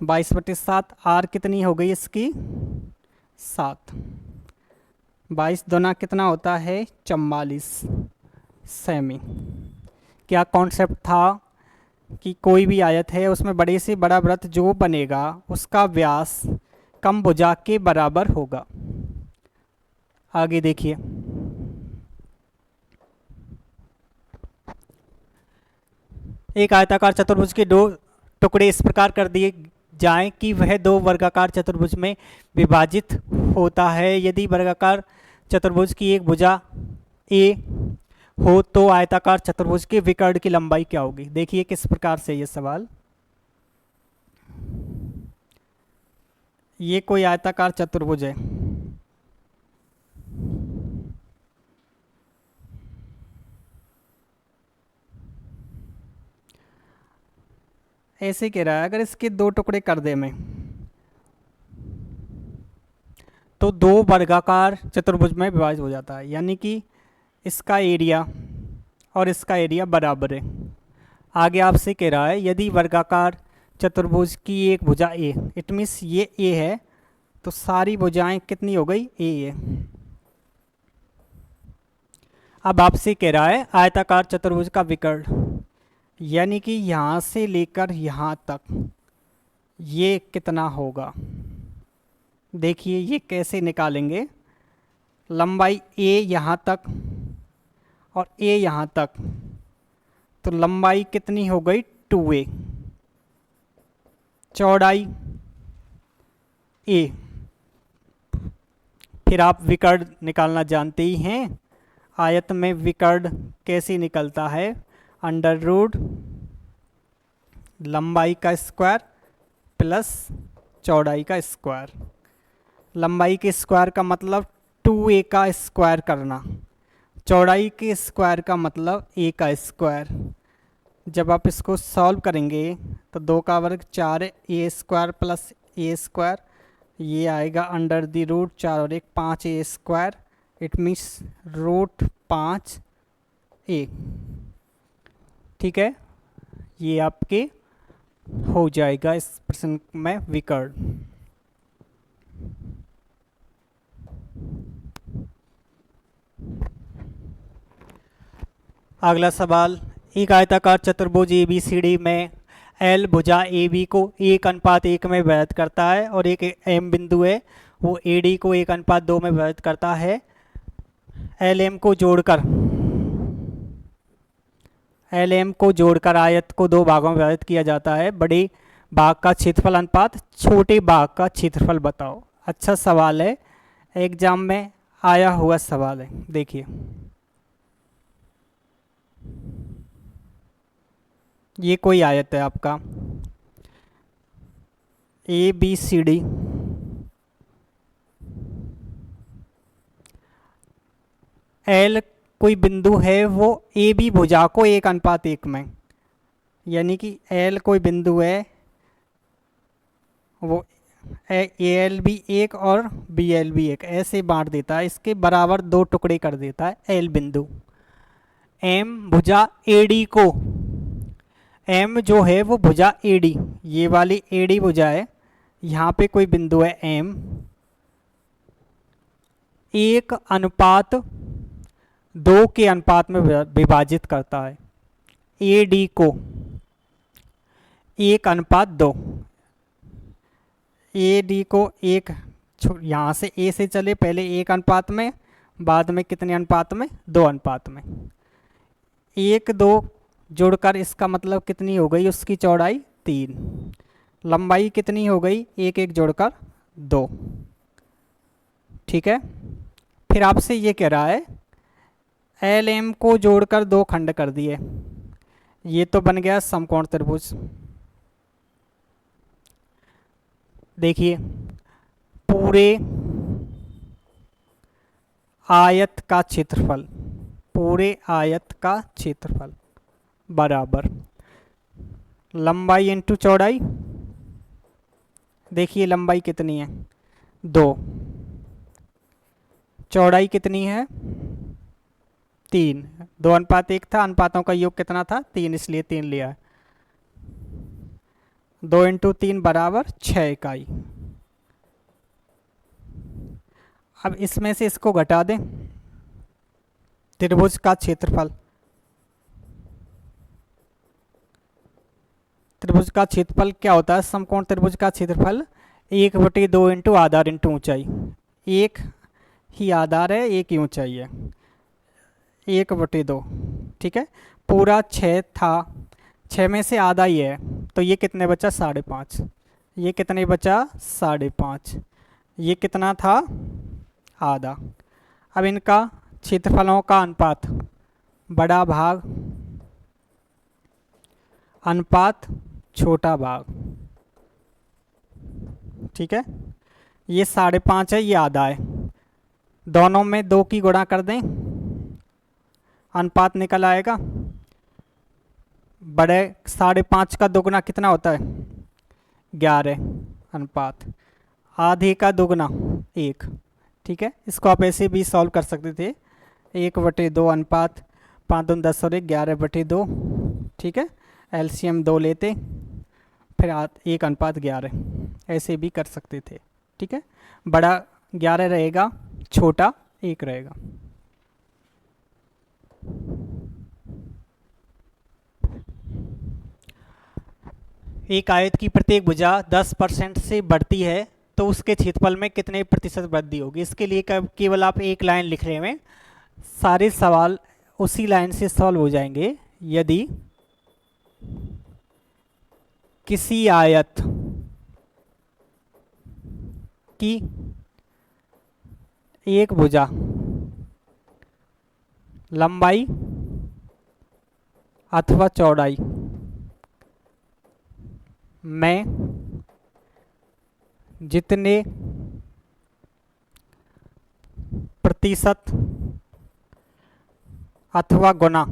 22/7, आर कितनी हो गई इसकी 7। 22 दूना कितना होता है 44 सेमी। क्या कॉन्सेप्ट था कि कोई भी आयत है उसमें बड़े से बड़ा वृत्त जो बनेगा उसका व्यास कम भुजा के बराबर होगा। आगे देखिए, एक आयताकार चतुर्भुज के 2 टुकड़े इस प्रकार कर दिए जाएं कि वह 2 वर्गाकार चतुर्भुज में विभाजित होता है। यदि वर्गाकार चतुर्भुज की एक भुजा ए हो तो आयताकार चतुर्भुज के विकर्ण की लंबाई क्या होगी। देखिए किस प्रकार से ये सवाल, ये कोई आयताकार चतुर्भुज है, ऐसे कह रहा है अगर इसके 2 टुकड़े कर दे मैं तो 2 वर्गाकार चतुर्भुज में विभाजित हो जाता है, यानी कि इसका एरिया और इसका एरिया बराबर है। आगे आपसे कह रहा है यदि वर्गाकार चतुर्भुज की एक भुजा ए, इट मीन्स ये ए है तो सारी भुजाएं कितनी हो गई ए है। अब आपसे कह रहा है आयताकार चतुर्भुज का विकर्ण, यानी कि यहाँ से लेकर यहाँ तक ये कितना होगा। देखिए ये कैसे निकालेंगे, लंबाई ए यहाँ तक और ए यहाँ तक, तो लंबाई कितनी हो गई 2a, चौड़ाई a। फिर आप विकर्ण निकालना जानते ही हैं, आयत में विकर्ण कैसे निकलता है, अंडर रूट लंबाई का स्क्वायर प्लस चौड़ाई का स्क्वायर। लंबाई के स्क्वायर का मतलब 2a का स्क्वायर करना, चौड़ाई के स्क्वायर का मतलब a का स्क्वायर। जब आप इसको सॉल्व करेंगे तो 2 का वर्ग 4 a square plus a square, ये आएगा अंडर द रूट 4 और 1 5a square, it means root 5a। ठीक है, ये आपके हो जाएगा इस प्रश्न में विकर्ण। अगला सवाल, एक आयताकार चतुर्भुज ABCD में L भुजा AB को 1:1 में विभाजित करता है और एक M बिंदु है वो AD को 1:2 में विभाजित करता है। LM को जोड़कर आयत को 2 भागों में विभाजित किया जाता है। बड़े भाग का क्षेत्रफल अनुपात छोटे भाग का क्षेत्रफल बताओ। अच्छा सवाल है, एग्जाम में आया हुआ सवाल है। देखिए ये कोई आयत है आपका ABCD, L कोई बिंदु है वो AB भुजा को 1:1 में, यानी कि L कोई बिंदु है वो AL भी 1 और BL भी 1 ऐसे बांट देता है, इसके बराबर 2 टुकड़े कर देता है L बिंदु। M भुजा AD को, M जो है वो भुजा AD, ये वाली AD भुजा है, यहाँ पे कोई बिंदु है M, 1:2 के अनुपात में विभाजित करता है AD को 1:2। AD को 1, यहाँ से A से चले पहले 1 अनुपात में, बाद में कितने अनुपात में 2 अनुपात में। 1-2 जोड़कर इसका मतलब कितनी हो गई उसकी चौड़ाई 3, लंबाई कितनी हो गई 1-1 जोड़कर 2। ठीक है, फिर आपसे ये कह रहा है LM को जोड़कर 2 खंड कर दिए, ये तो बन गया समकोण त्रिभुज। देखिए पूरे आयत का क्षेत्रफल, पूरे आयत का क्षेत्रफल बराबर लंबाई इंटू चौड़ाई, देखिए लंबाई कितनी है 2, चौड़ाई कितनी है 3, 2:1 था, अनुपातों का योग कितना था 3, इसलिए 3 लिया है। 2 इंटू 3 बराबर 6 इकाई। अब इसमें से इसको घटा दें, त्रिभुज का क्षेत्रफल, त्रिभुज का क्षेत्रफल क्या होता है, समकोण त्रिभुज का क्षेत्रफल 1/2 इंटू आधार इंटू ऊंचाई, एक ही आधार है एक ही ऊंचाई है, 1/2, ठीक है। पूरा 6 था, 6 में से आधा ही है, तो ये कितने बचा 5.5, ये कितने बचा 5.5, ये कितना था आधा। अब इनका क्षेत्रफलों का अनुपात, बड़ा भाग अनुपात छोटा भाग, ठीक है। ये 5.5 है, ये आधा है, दोनों में 2 की गुणा कर दें, अनुपात निकल आएगा। बड़े 5.5 का दोगुना कितना होता है 11, अनुपात आधे का दोगुना 1, ठीक है। इसको आप ऐसे भी सॉल्व कर सकते थे, 1/2 अनुपात 5 दूनी 10 और 11/2, ठीक है। एलसीएम 2 लेते, फिर 1:11, ऐसे भी कर सकते थे, ठीक है। बड़ा 11 रहेगा, छोटा 1 रहेगा। एक आयत की प्रत्येक भुजा 10% से बढ़ती है तो उसके क्षेत्रफल में कितने प्रतिशत वृद्धि होगी। इसके लिए केवल आप एक लाइन लिख रहे हैं, सारे सवाल उसी लाइन से सॉल्व हो जाएंगे। यदि किसी आयत की एक भुजा लंबाई अथवा चौड़ाई में जितने प्रतिशत अथवा गुना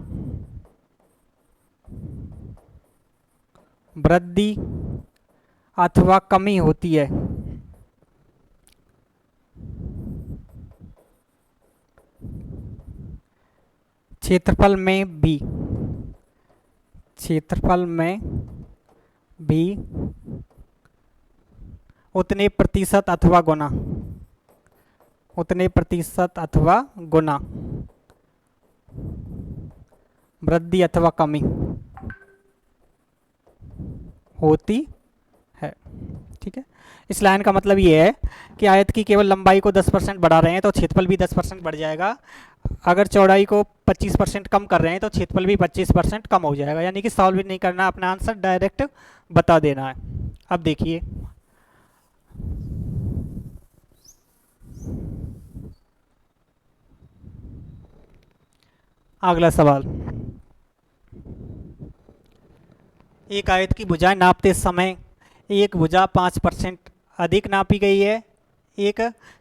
वृद्धि अथवा कमी होती है, क्षेत्रफल में भी उतने प्रतिशत अथवा गुना वृद्धि अथवा कमी होती है, ठीक है। इस लाइन का मतलब ये है कि आयत की केवल लंबाई को 10% बढ़ा रहे हैं तो क्षेत्रफल भी 10% बढ़ जाएगा, अगर चौड़ाई को 25% कम कर रहे हैं तो क्षेत्रफल भी 25% कम हो जाएगा। यानी कि सॉल्व भी नहीं करना, अपना आंसर डायरेक्ट बता देना है। अब देखिए अगला सवाल, एक आयत की भुजाएं नापते समय एक भुजा 5% अधिक नापी गई है, एक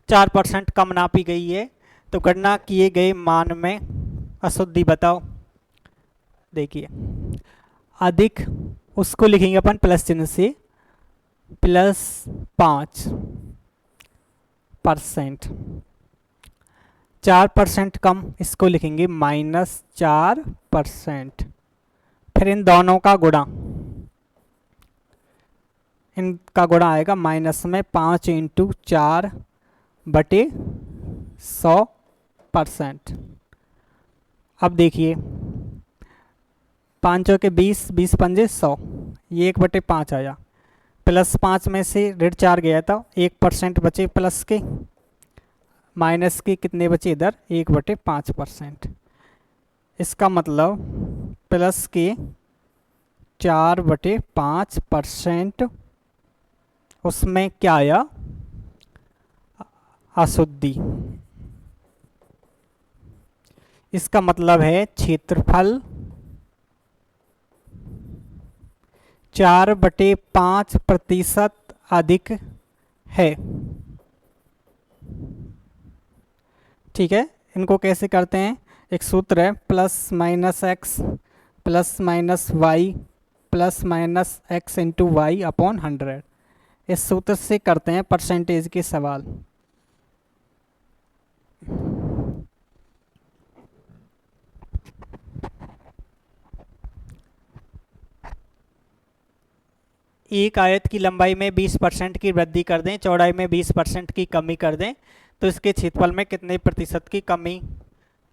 4% कम नापी गई है, तो गणना किए गए मान में अशुद्धि बताओ। देखिए अधिक उसको लिखेंगे अपन प्लस चिन्ह से, +5%, 4% कम इसको लिखेंगे -4%। फिर इन दोनों का गुणा, इनका गुणा आएगा माइनस में 5 × 4/100%। अब देखिए 5 के 20, 20 पंजे 100, ये 1/5 आया, +5 में से -4 गया था, 1% बचे प्लस के, माइनस के कितने बचे इधर 1/5%। इसका मतलब प्लस के 4/5%, उसमें क्या आया अशुद्धि। इसका मतलब है क्षेत्रफल 4/5% अधिक है, ठीक है। इनको कैसे करते हैं, एक सूत्र है +-x +-y plus minus X into Y upon 100। इस सूत्र से करते हैं परसेंटेज के सवाल। एक आयत की लंबाई में 20% की वृद्धि कर दें, चौड़ाई में 20% की कमी कर दें, तो इसके क्षेत्रफल में कितने प्रतिशत की कमी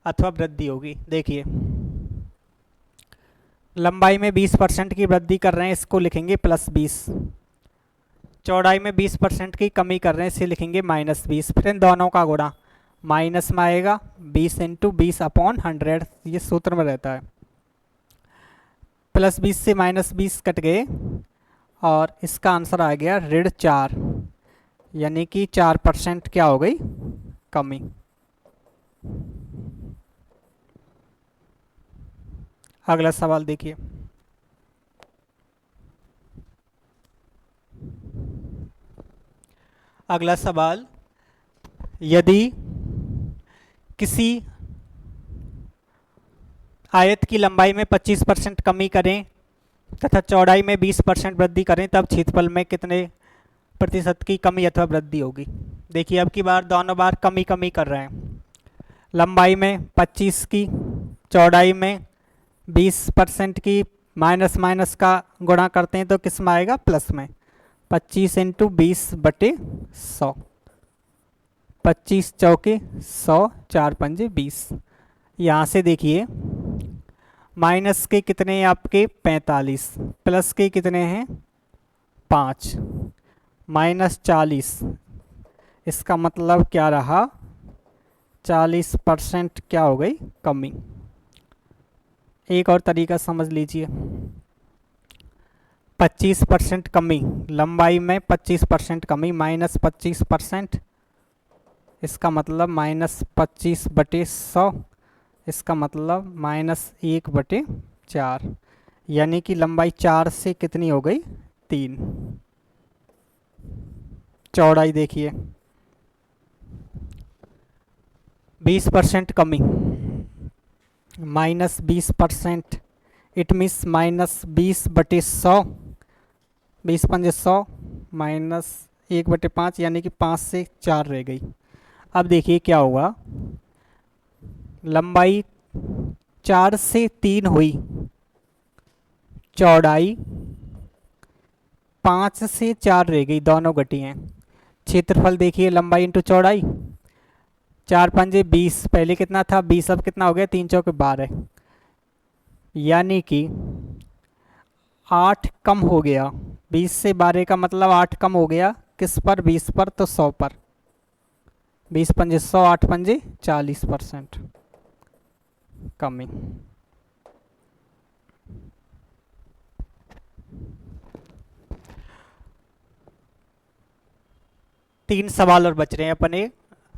अथवा वृद्धि होगी। देखिए, लंबाई में 20% की वृद्धि कर रहे हैं, इसको लिखेंगे +20। चौड़ाई में 20% की कमी कर रहे हैं, इसे लिखेंगे -20। फिर इन दोनों का गुणा माइनस में आएगा 20 इंटू 20 अपॉन 100, ये सूत्र में रहता है। +20 से -20 कट गए और इसका आंसर आ गया -4, यानी कि 4% क्या हो गई, कमी। अगला सवाल देखिए, अगला सवाल, यदि किसी आयत की लंबाई में 25% कमी करें तथा चौड़ाई में 20% वृद्धि करें, तब क्षेत्रफल में कितने प्रतिशत की कमी अथवा वृद्धि होगी। देखिए, अब की बार दोनों बार कमी कमी कर रहे हैं। लंबाई में 25 की, चौड़ाई में 20% की, माइनस माइनस का गुणा करते हैं तो किस में आएगा, प्लस में। 25 इंटू 20/100, 25 चौके 100, 4 पंजे 20। यहाँ से देखिए, माइनस के कितने हैं आपके 45, प्लस के कितने हैं 5, -40। इसका मतलब क्या रहा, 40% क्या हो गई, कमी। एक और तरीका समझ लीजिए, 25% कमी, लंबाई में 25% कमी, -25%, इसका मतलब -25/100, इसका मतलब -1/4, यानी कि लंबाई 4 से कितनी हो गई, 3। चौड़ाई देखिए, 20% कमी, -20%, इट मीन्स -20/100, 20 पंजे 100, -1/5, यानी कि 5 से 4 रह गई। अब देखिए क्या हुआ, लंबाई 4 से 3 हुई, चौड़ाई 5 से 4 रह गई, दोनों घटी हैं। क्षेत्रफल देखिए, लंबाई इंटू चौड़ाई, 4 पंजे 20, पहले कितना था 20, अब कितना हो गया, 3 चौके 12, यानी कि 8 कम हो गया। 20 से 12 का मतलब 8 कम हो गया, किस पर, 20 पर, तो 100 पर। 20 पंजे 100, 8 पंजे 40% कमी। तीन सवाल और बच रहे हैं अपने।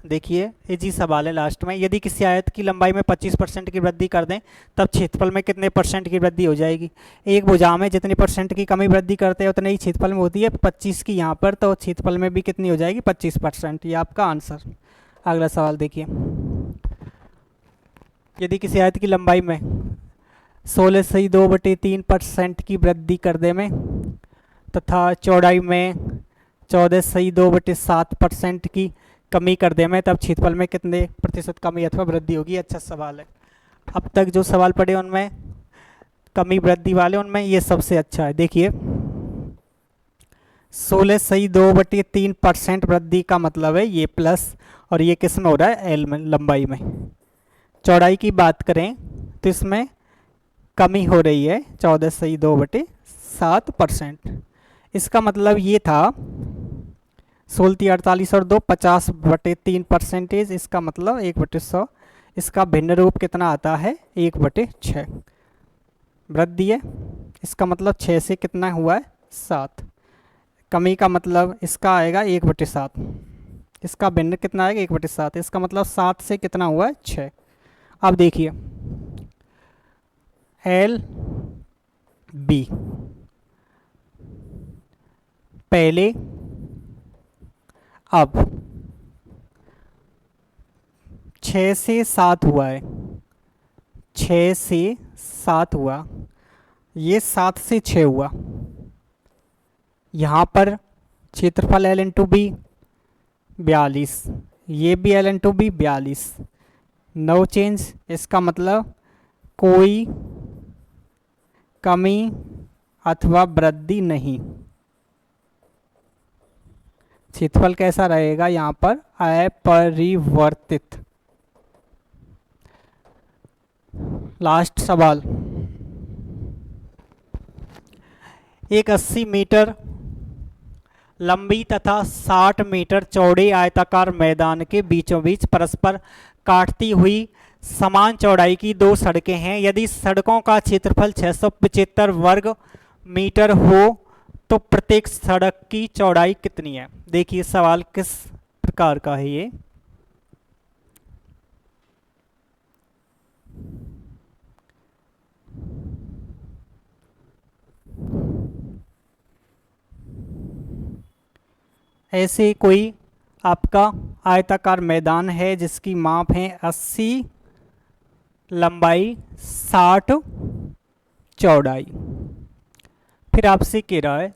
देखिए, इजी सवाल है लास्ट में, यदि किसी आयत की लंबाई में 25% की वृद्धि कर दें, तब क्षेत्रफल में कितने % की वृद्धि हो जाएगी। एक भुजा में जितनी % की कमी वृद्धि करते हैं उतने ही क्षेत्रफल में होती है, 25 की यहाँ पर, तो क्षेत्रफल में भी कितनी हो जाएगी, 25%। ये आपका आंसर। अगला सवाल देखिए, यदि किसी आयत की लंबाई में 16.2/3% की वृद्धि कर दे में तथा चौड़ाई में 14.2/7% की कमी कर दे में, तब क्षेत्रफल में कितने % कमी अथवा वृद्धि होगी। अच्छा सवाल है। अब तक जो सवाल पढ़े उनमें कमी वृद्धि वाले, उनमें ये सबसे अच्छा है। देखिए, 16.2/3% वृद्धि का मतलब है ये प्लस, और ये किस में हो रहा है, एल में, लंबाई में। चौड़ाई की बात करें तो इसमें कमी हो रही है 14.2/7%। इसका मतलब ये था 16×48 और 2 50/3%, इसका मतलब 1/100। इसका भिन्न रूप कितना आता है, 1/6 वृद्धि है। इसका मतलब 6 से कितना हुआ है, 7। कमी का मतलब इसका आएगा 1/7, इसका भिन्न कितना आएगा, 1/7, इसका मतलब 7 से कितना हुआ है, 6। अब देखिए, एल बी पहले, अब 6 से 7 हुआ है, 6 से 7 हुआ, ये 7 से 6 हुआ। यहाँ पर क्षेत्रफल L इंटू बी 42, ये भी L into B 42, no change. इसका मतलब कोई कमी अथवा वृद्धि नहीं। क्षेत्रफल कैसा रहेगा यहाँ पर? अपरिवर्तित। लास्ट सवाल, एक 80 मीटर लंबी तथा 60 मीटर चौड़े आयताकार मैदान के बीचों बीच परस्पर काटती हुई समान चौड़ाई की 2 सड़कें हैं। यदि सड़कों का क्षेत्रफल 675 वर्ग मीटर हो तो प्रत्येक सड़क की चौड़ाई कितनी है? देखिए सवाल किस प्रकार का है ये। ऐसे कोई आपका आयताकार मैदान है जिसकी माप है 80, लंबाई 60, चौड़ाई। फिर आपसे कह रहा है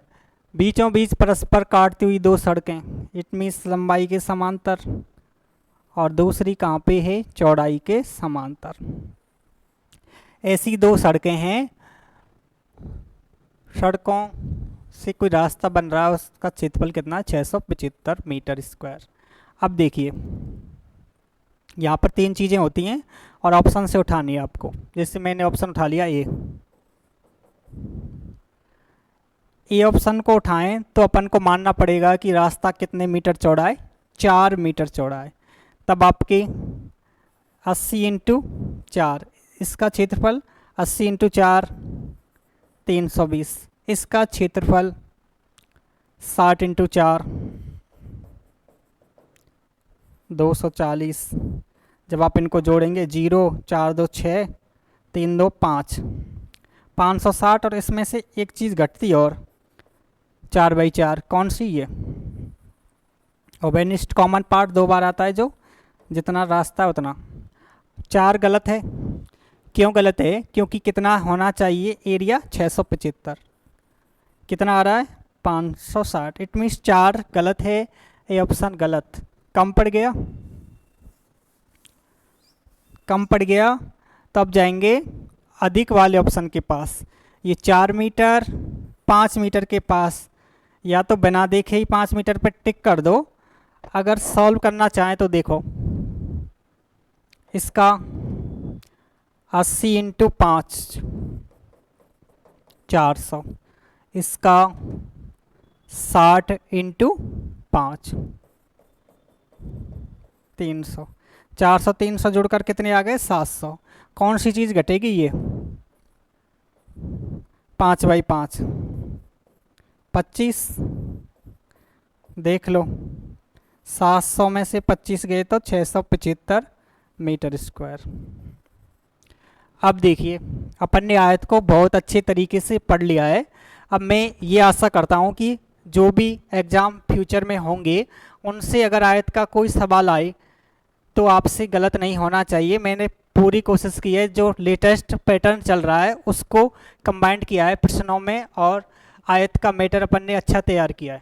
बीचों बीच परस्पर काटती हुई 2 सड़कें, इट मीन्स लंबाई के समांतर, और दूसरी कहाँ पे है? चौड़ाई के समांतर। ऐसी 2 सड़कें हैं, सड़कों से कोई रास्ता बन रहा है, उसका क्षेत्रफल कितना है? 675 मीटर स्क्वायर। अब देखिए यहाँ पर 3 चीज़ें होती हैं और ऑप्शन से उठानी है आपको। जैसे मैंने ऑप्शन उठा लिया ए ऑप्शन को उठाएं तो अपन को मानना पड़ेगा कि रास्ता कितने मीटर चौड़ा है? 4 मीटर चौड़ा है। तब आपके 80 इंटू 4, इसका क्षेत्रफल 80 इंटू 4 320, इसका क्षेत्रफल 60 इंटू 4 240। जब आप इनको जोड़ेंगे 0 4 2 6 3 2 5 560, और इसमें से एक चीज़ घटती है और 4/4, कौन सी ये? ओबेनिस्ट कॉमन पार्ट 2 बार आता है, जो जितना रास्ता है उतना। 4 गलत है। क्यों गलत है? क्योंकि कितना होना चाहिए एरिया? 675, कितना आ रहा है? 560। इट मीन्स 4 गलत है, ये ऑप्शन गलत। कम पड़ गया, कम पड़ गया। तो अब जाएंगे अधिक वाले ऑप्शन के पास। ये 4 मीटर 5 मीटर के पास, या तो बिना देखे ही 5 मीटर पर टिक कर दो। अगर सॉल्व करना चाहें तो देखो, इसका 80 इंटू 5 400, इसका 60 इंटू 5 300, 400 300 जुड़कर कितने आ गए? 700। कौन सी चीज़ घटेगी? ये 5/5 25। देख लो 700 में से 25 गए तो 675 मीटर स्क्वायर। अब देखिए अपन ने आयत को बहुत अच्छे तरीके से पढ़ लिया है। अब मैं ये आशा करता हूँ कि जो भी एग्ज़ाम फ्यूचर में होंगे उनसे अगर आयत का कोई सवाल आए तो आपसे गलत नहीं होना चाहिए। मैंने पूरी कोशिश की है, जो लेटेस्ट पैटर्न चल रहा है उसको कंबाइंड किया है प्रश्नों में, और आयत का मैटर अपन ने अच्छा तैयार किया है।